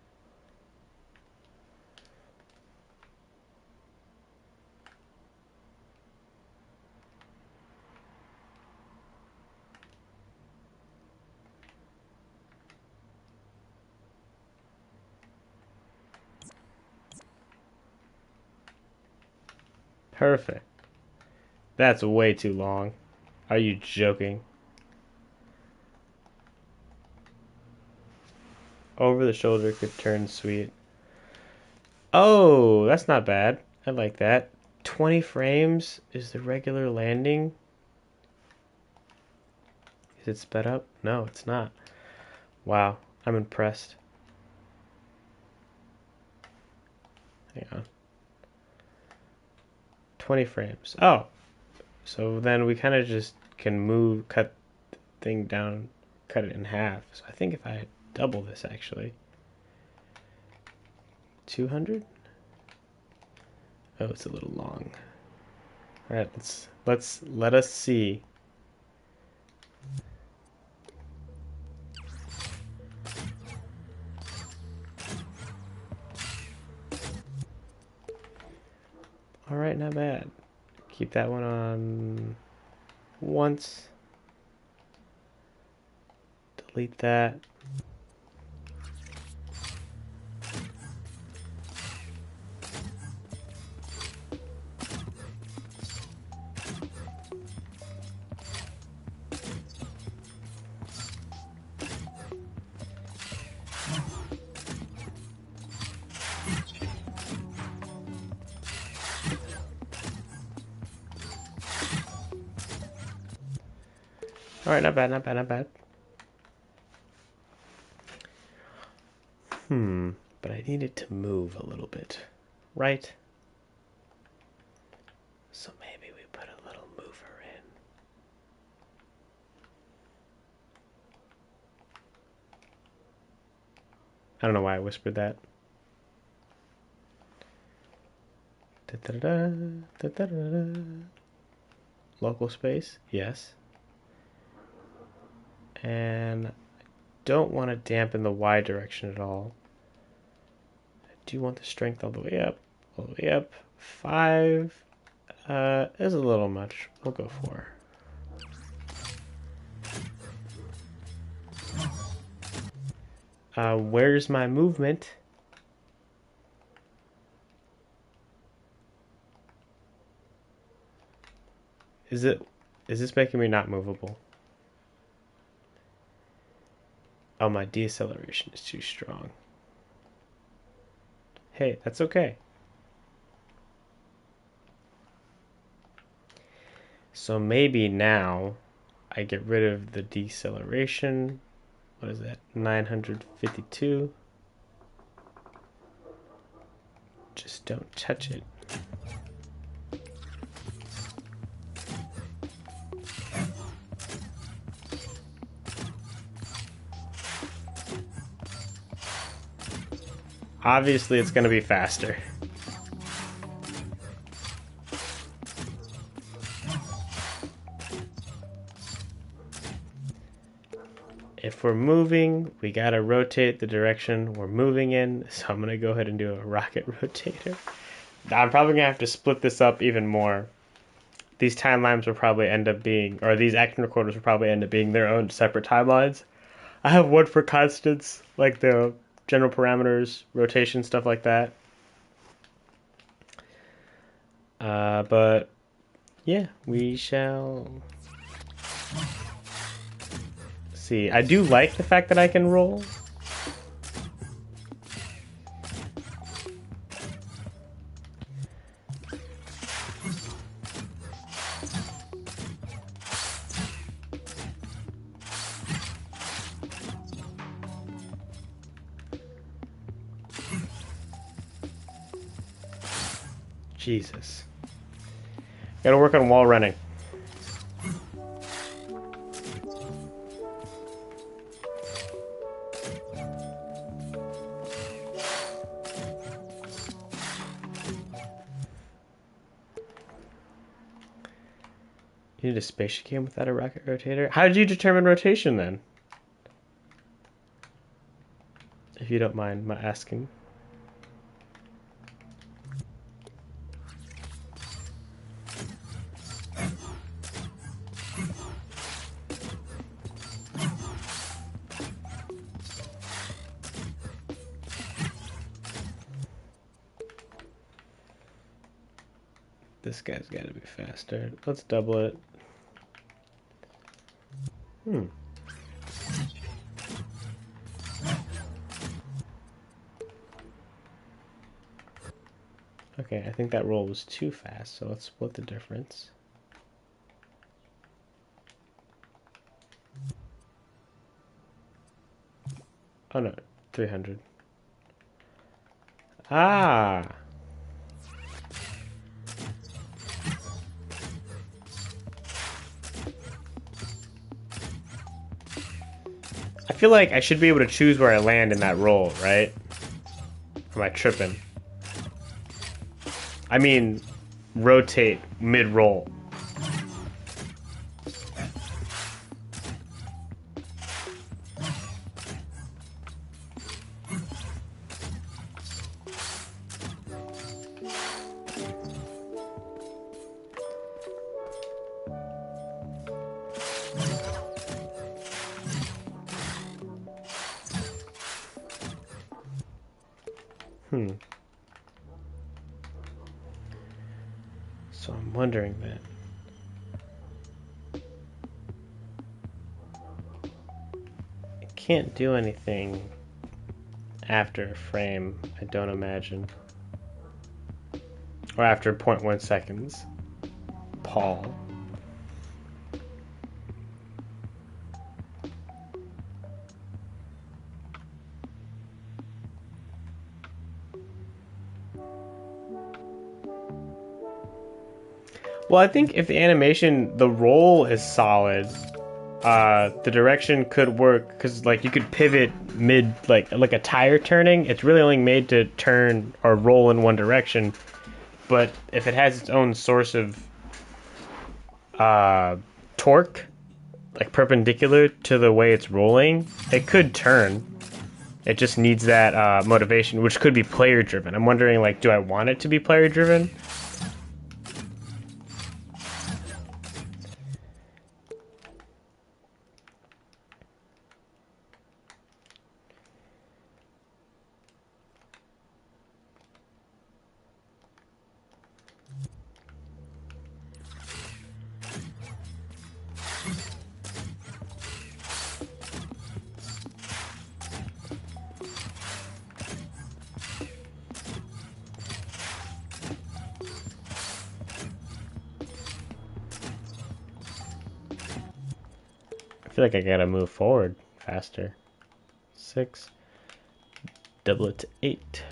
Perfect. That's way too long. Are you joking? Over the shoulder could turn sweet. Oh, that's not bad. I like that. 20 frames is the regular landing. Is it sped up? No, it's not. Wow, I'm impressed. Hang on. 20 frames. Oh, so then we kind of just can cut the thing down, cut it in half. So I think if I double this actually, 200? Oh, it's a little long. All right, let us see. All right, not bad. Keep that one on once. Delete that. All right, not bad, not bad, not bad. But I need it to move a little bit, right? So maybe we put a little mover in. I don't know why I whispered that. Da-da-da, da-da-da-da. Local space, yes. And I don't want to dampen the Y direction at all. I do want the strength all the way up, all the way up. 5 is a little much. We'll go 4. Where's my movement? Is this making me not movable? Oh, my deceleration is too strong. Hey, that's okay. So maybe now I get rid of the deceleration. What is that? 952. Just don't touch it. Obviously, it's going to be faster. If we're moving, we got to rotate the direction we're moving in. So I'm going to go ahead and do a rocket rotator. I'm probably going to have to split this up even more. These timelines will probably end up being, or these action recorders will probably end up being their own separate timelines. I have one for constants, like the general parameters, rotation, stuff like that. But yeah, we shall see. I do like the fact that I can roll. Jesus. Gotta work on wall running. You need a spaceship game without a rocket rotator? How did you determine rotation then? If you don't mind my asking. This guy's got to be faster. Let's double it. Okay, I think that roll was too fast, so let's split the difference. Oh no, 300. Ah! I feel like I should be able to choose where I land in that roll, right? Or am I tripping? I mean, rotate mid-roll. Hmm. So I'm wondering that. I can't do anything after a frame, I don't imagine. Or after 0.1 seconds. Paul. Well, I think if the animation, the roll is solid, the direction could work because like you could pivot mid, like a tire turning. It's really only made to turn or roll in one direction, but if it has its own source of uh, torque, like perpendicular to the way it's rolling, it could turn. It just needs that motivation, which could be player driven. I'm wondering, like, do I want it to be player driven? I feel like I gotta move forward faster. 6, double it to 8.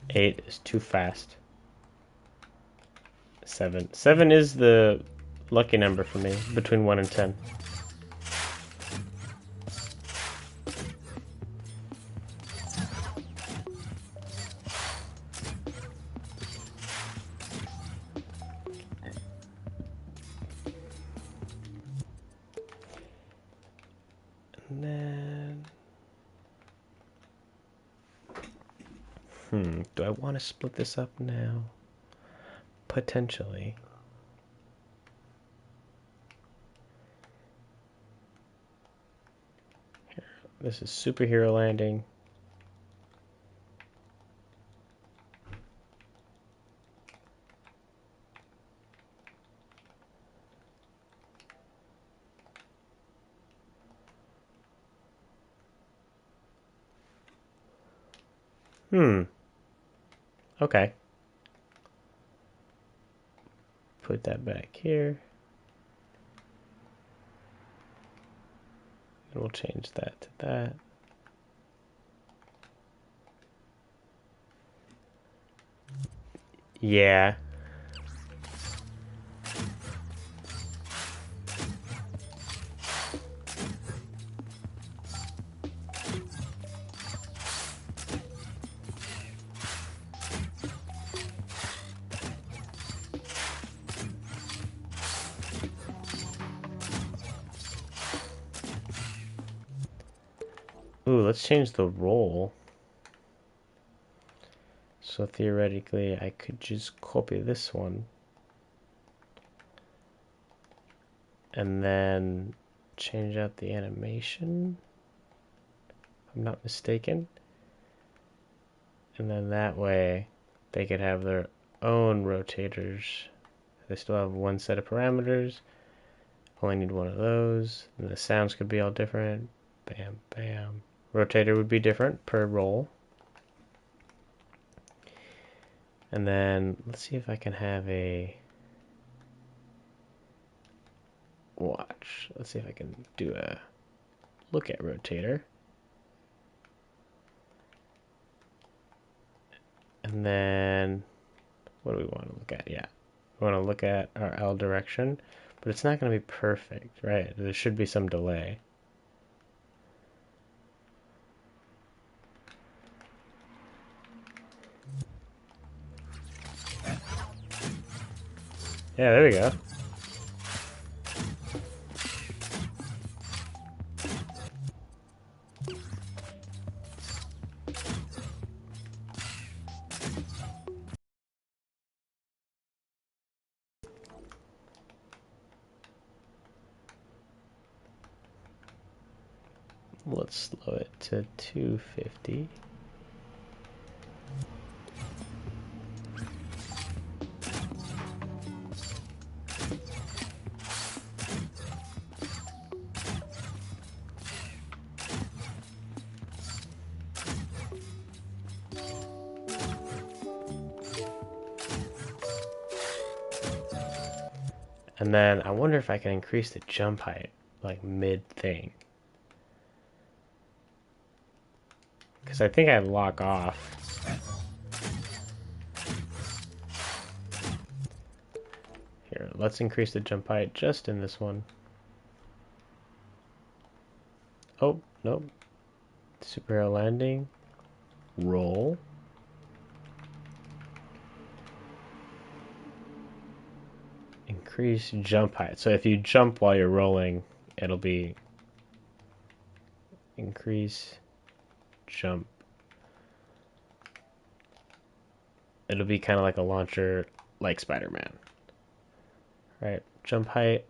8 is too fast. 7. 7 is the lucky number for me, between 1 and 10. And then... do I want to split this up now? Potentially. This is superhero landing. Okay. Put that back here. And we'll change that to that. Yeah. Ooh, let's change the roll. So theoretically, I could just copy this one. And then change out the animation, if I'm not mistaken. And then that way, they could have their own rotators. They still have one set of parameters. Only need one of those. And the sounds could be all different. Bam, bam. Rotator would be different per roll. And then let's see if I can have a watch. Let's see if I can do a look at rotator. And then what do we want to look at? Yeah, we want to look at our L direction, but it's not going to be perfect, right? There should be some delay. Yeah, there we go. Let's slow it to 250. And then I wonder if I can increase the jump height, like mid-thing. Because I think I lock off. Here, let's increase the jump height just in this one. Oh, nope. Superhero landing. Roll. Increase jump height. So if you jump while you're rolling, it'll be increase jump. It'll be kind of like a launcher, like Spider-Man. Right, jump height.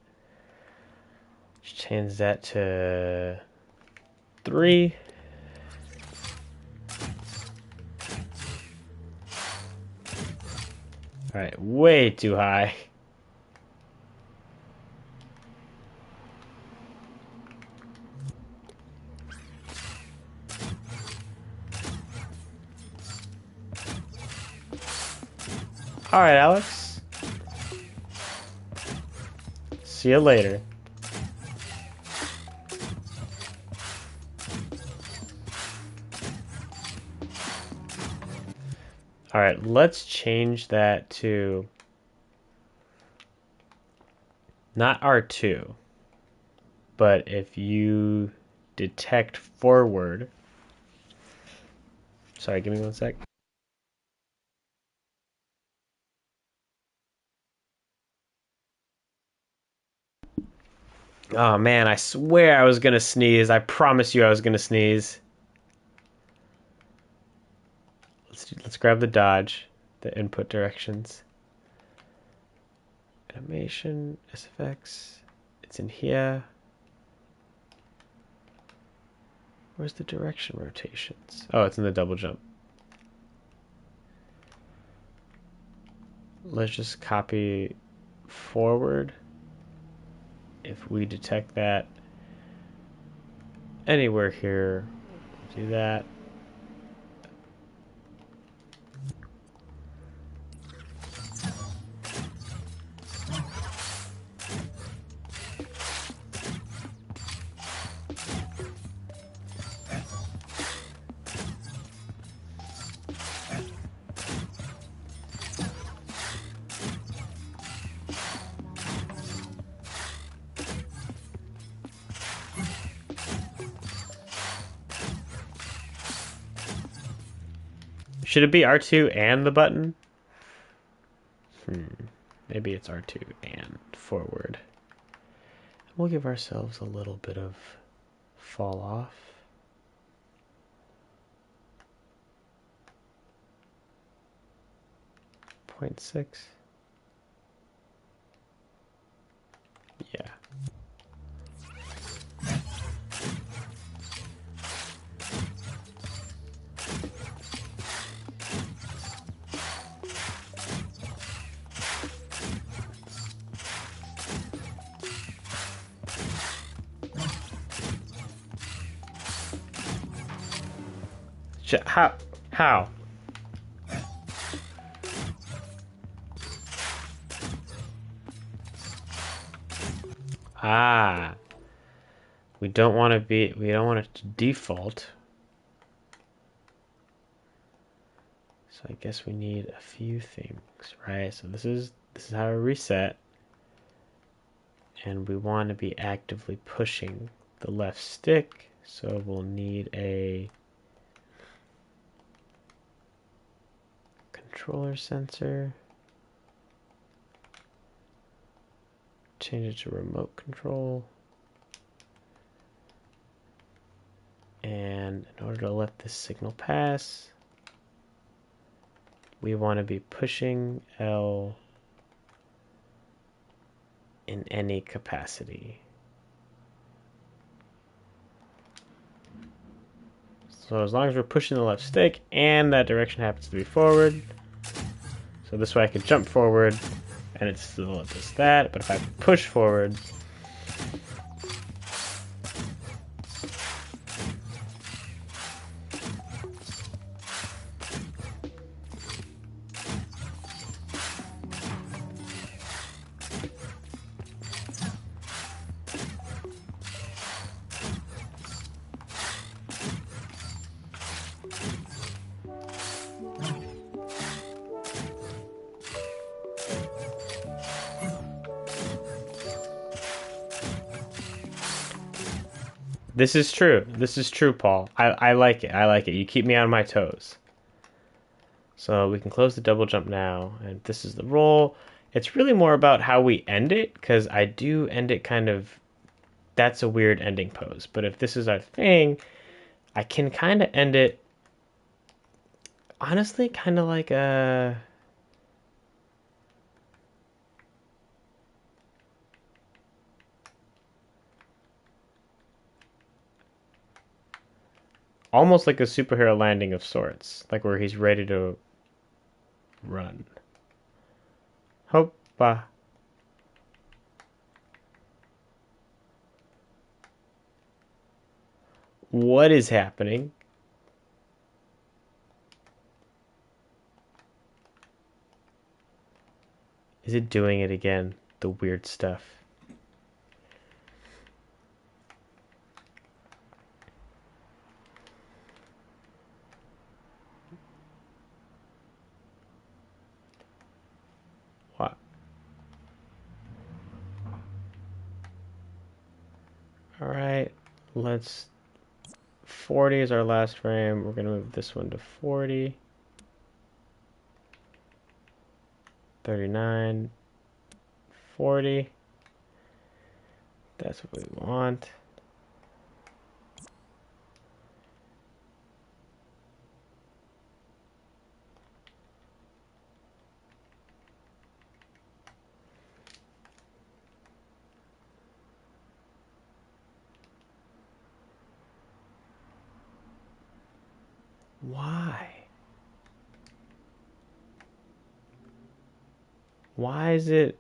Change that to 3. All right, way too high. All right, Alex. See you later. All right, let's change that to not R2, but if you detect forward. Sorry, give me one sec. Oh man, I swear I was gonna sneeze. I promise you I was gonna sneeze. Let's grab the dodge, the input directions. Animation, SFX. It's in here. Where's the direction rotations? Oh, it's in the double jump. Let's just copy forward. If we detect that anywhere here, do that. Should it be R2 and the button? Maybe it's R2 and forward. We'll give ourselves a little bit of fall off. .6. Yeah. How? How? Ah. We don't want it to default. So I guess we need a few things, right? So this is how we reset. And we want to be actively pushing the left stick. So we'll need a controller sensor. Change it to remote control. And in order to let this signal pass, we want to be pushing L in any capacity. So as long as we're pushing the left stick and that direction happens to be forward, so this way I can jump forward and it still does that, but if I push forward, this is true. This is true, Paul. I like it. I like it. You keep me on my toes. So we can close the double jump now, and this is the roll. It's really more about how we end it, because I do end it kind of, that's a weird ending pose. But if this is our thing, I can kind of end it, honestly, kind of like a, almost like a superhero landing of sorts, like where he's ready to run. Hoppa. What is happening? Is it doing it again? The weird stuff. What? Alright, let's... 40 is our last frame. We're going to move this one to 40. 39. 40. That's what we want. Why? Why is it...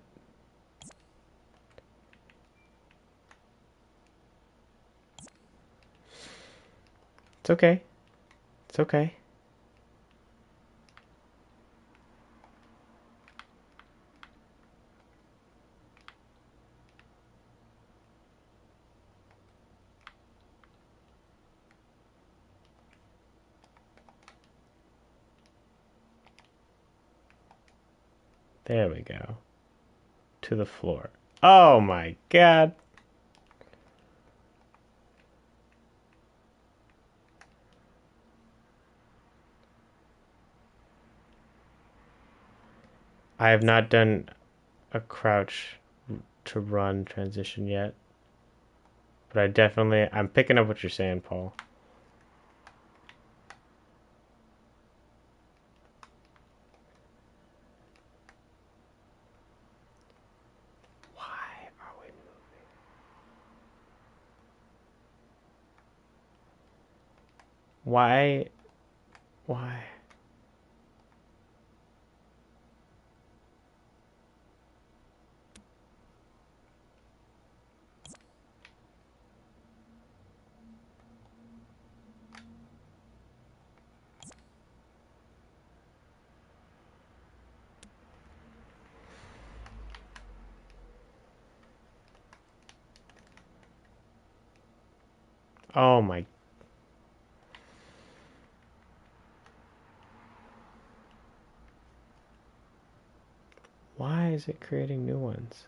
It's okay. It's okay. There we go. To the floor. Oh my god. I have not done a crouch to run transition yet. But I'm picking up what you're saying, Paul. Why are we moving? Why? Why? Oh my. Why is it creating new ones?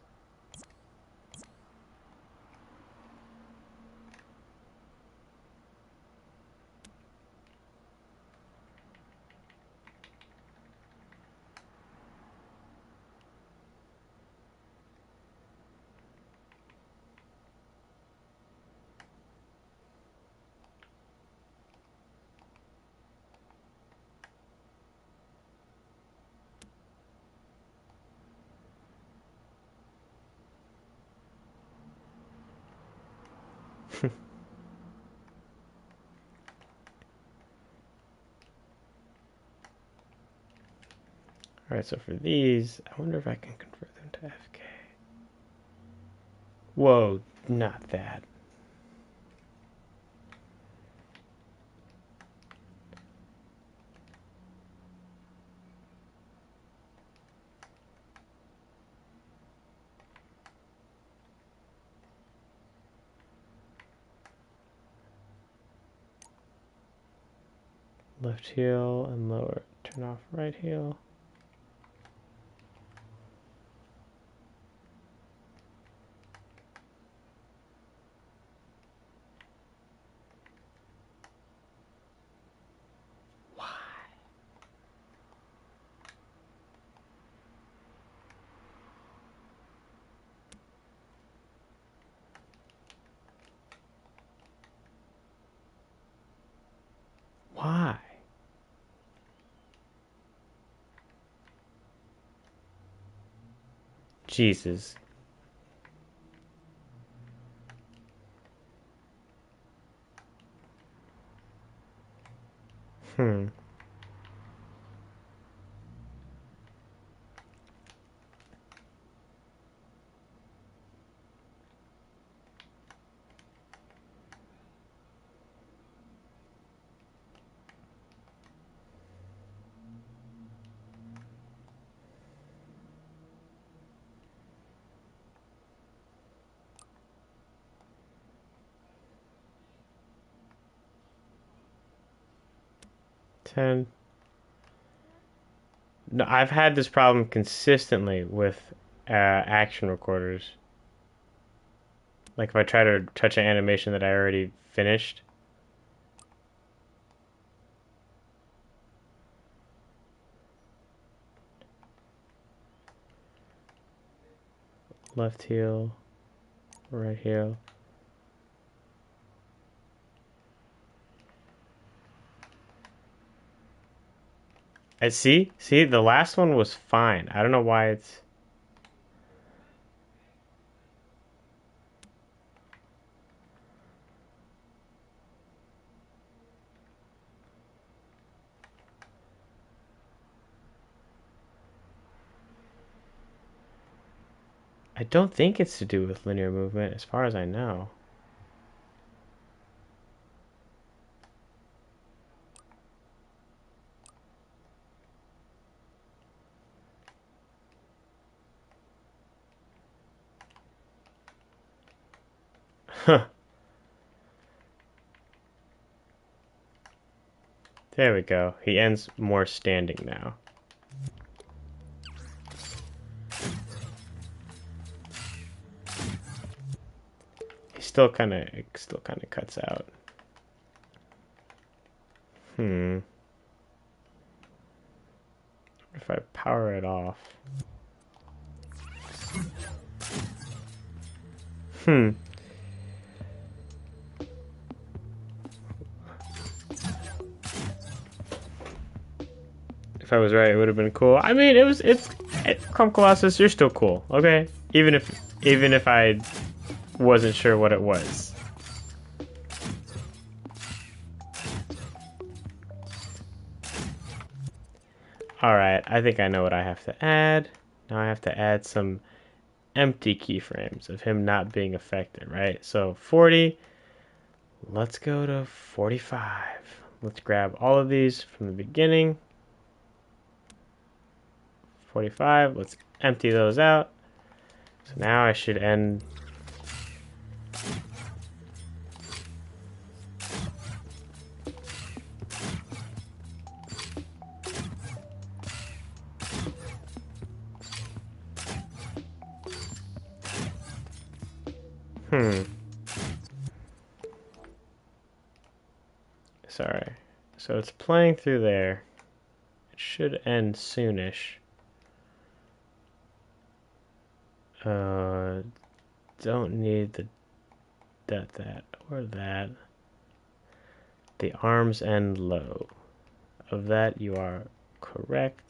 Alright, so for these, I wonder if I can convert them to FK. Whoa, not that. Left heel and lower. Turn off right heel. Why? Jesus. Hmm. Ten. No, I've had this problem consistently with action recorders. Like if I try to touch an animation that I already finished. Left heel, right heel. And see, the last one was fine. I don't know why it's. I don't think it's to do with linear movement, as far as I know. Huh. There we go. He ends more standing now. He still kind of cuts out. Hmm. If I power it off. Hmm. If I was right, it would have been cool. I mean, it's Crumb Colossus. You're still cool, okay? Even if I wasn't sure what it was. All right, I think I know what I have to add. Now I have to add some empty keyframes of him not being affected, right? So 40. Let's go to 45. Let's grab all of these from the beginning. 45. Let's empty those out. So now I should end. Hmm. Sorry. So it's playing through there. It should end soonish. Don't need that, or that. The arms end low. Of that you are correct.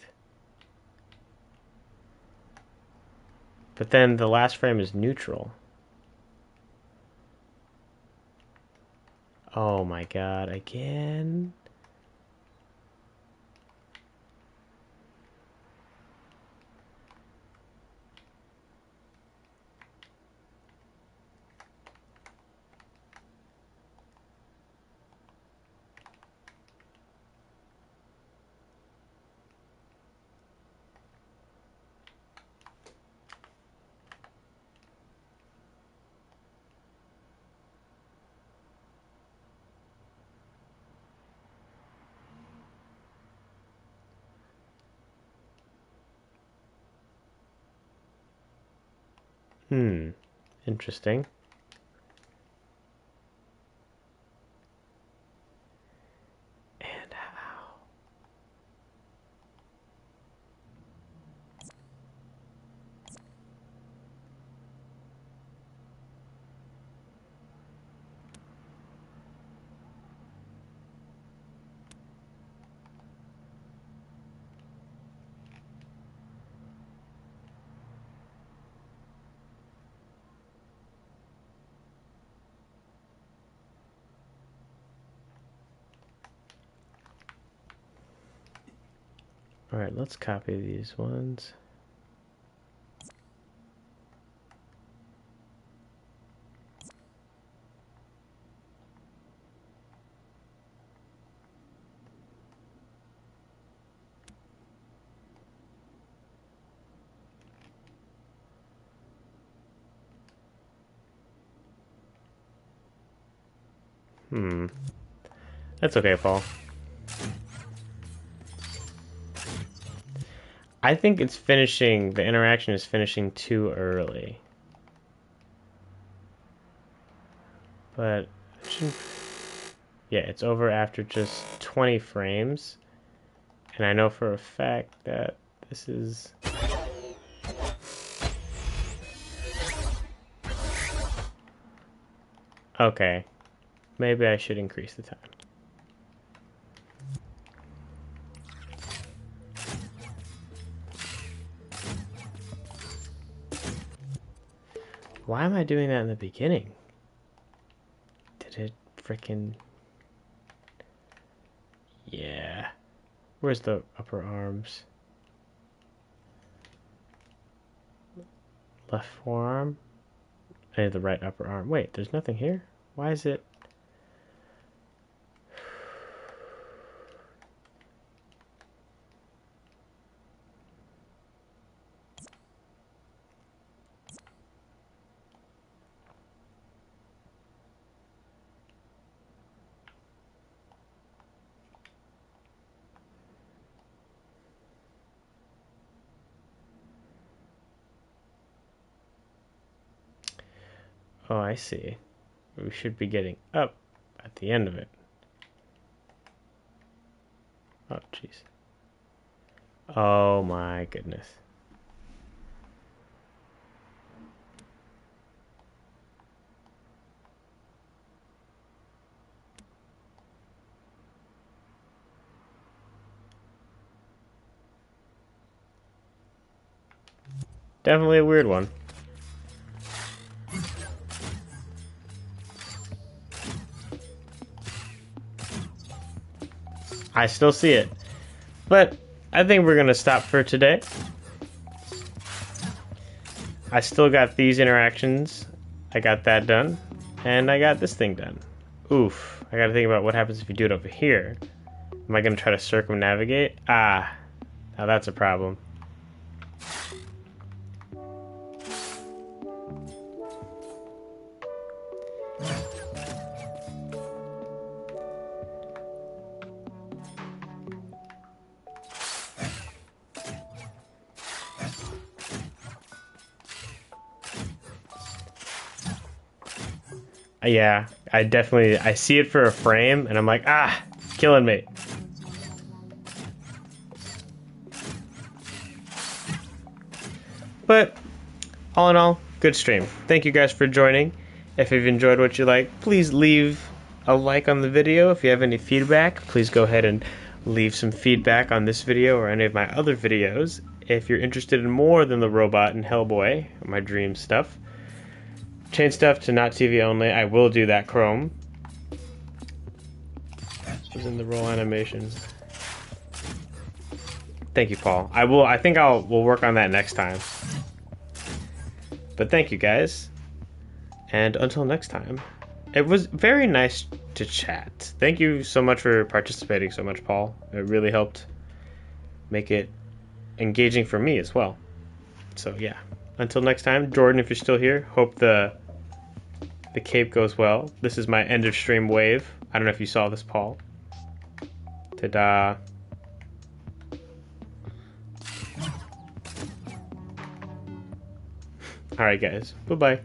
But then the last frame is neutral. Oh my god, again? Interesting. And how? Alright, let's copy these ones. That's okay, Paul. I think it's finishing, the interaction is finishing too early. But, yeah, it's over after just 20 frames. And I know for a fact that this is... Okay. Maybe I should increase the time. Why am I doing that in the beginning? Did it frickin'... Yeah. Where's the upper arms? Left forearm? I need the right upper arm. Wait, there's nothing here? Why is it... Oh, I see. We should be getting up at the end of it. Oh, jeez. Oh my goodness. Definitely a weird one. I still see it. But I think we're going to stop for today. I still got these interactions. I got that done. And I got this thing done. Oof. I got to think about what happens if you do it over here. Am I going to try to circumnavigate? Ah. Now that's a problem. Yeah, I see it for a frame, and I'm like, ah, killing me. But all in all, good stream. Thank you guys for joining. If you've enjoyed what you like, please leave a like on the video. If you have any feedback, please go ahead and leave some feedback on this video or any of my other videos. If you're interested in more than the robot and Hellboy, my dream stuff, change stuff to not TV only. I will do that, Chrome. Was in the roll animation. Thank you, Paul. I think we'll work on that next time. But thank you guys. And until next time. It was very nice to chat. Thank you so much for participating so much, Paul. It really helped make it engaging for me as well. So yeah. Until next time, Jordan, if you're still here, hope the cape goes well. This is my end of stream wave. I don't know if you saw this, Paul. Ta-da. Alright guys, bye-bye.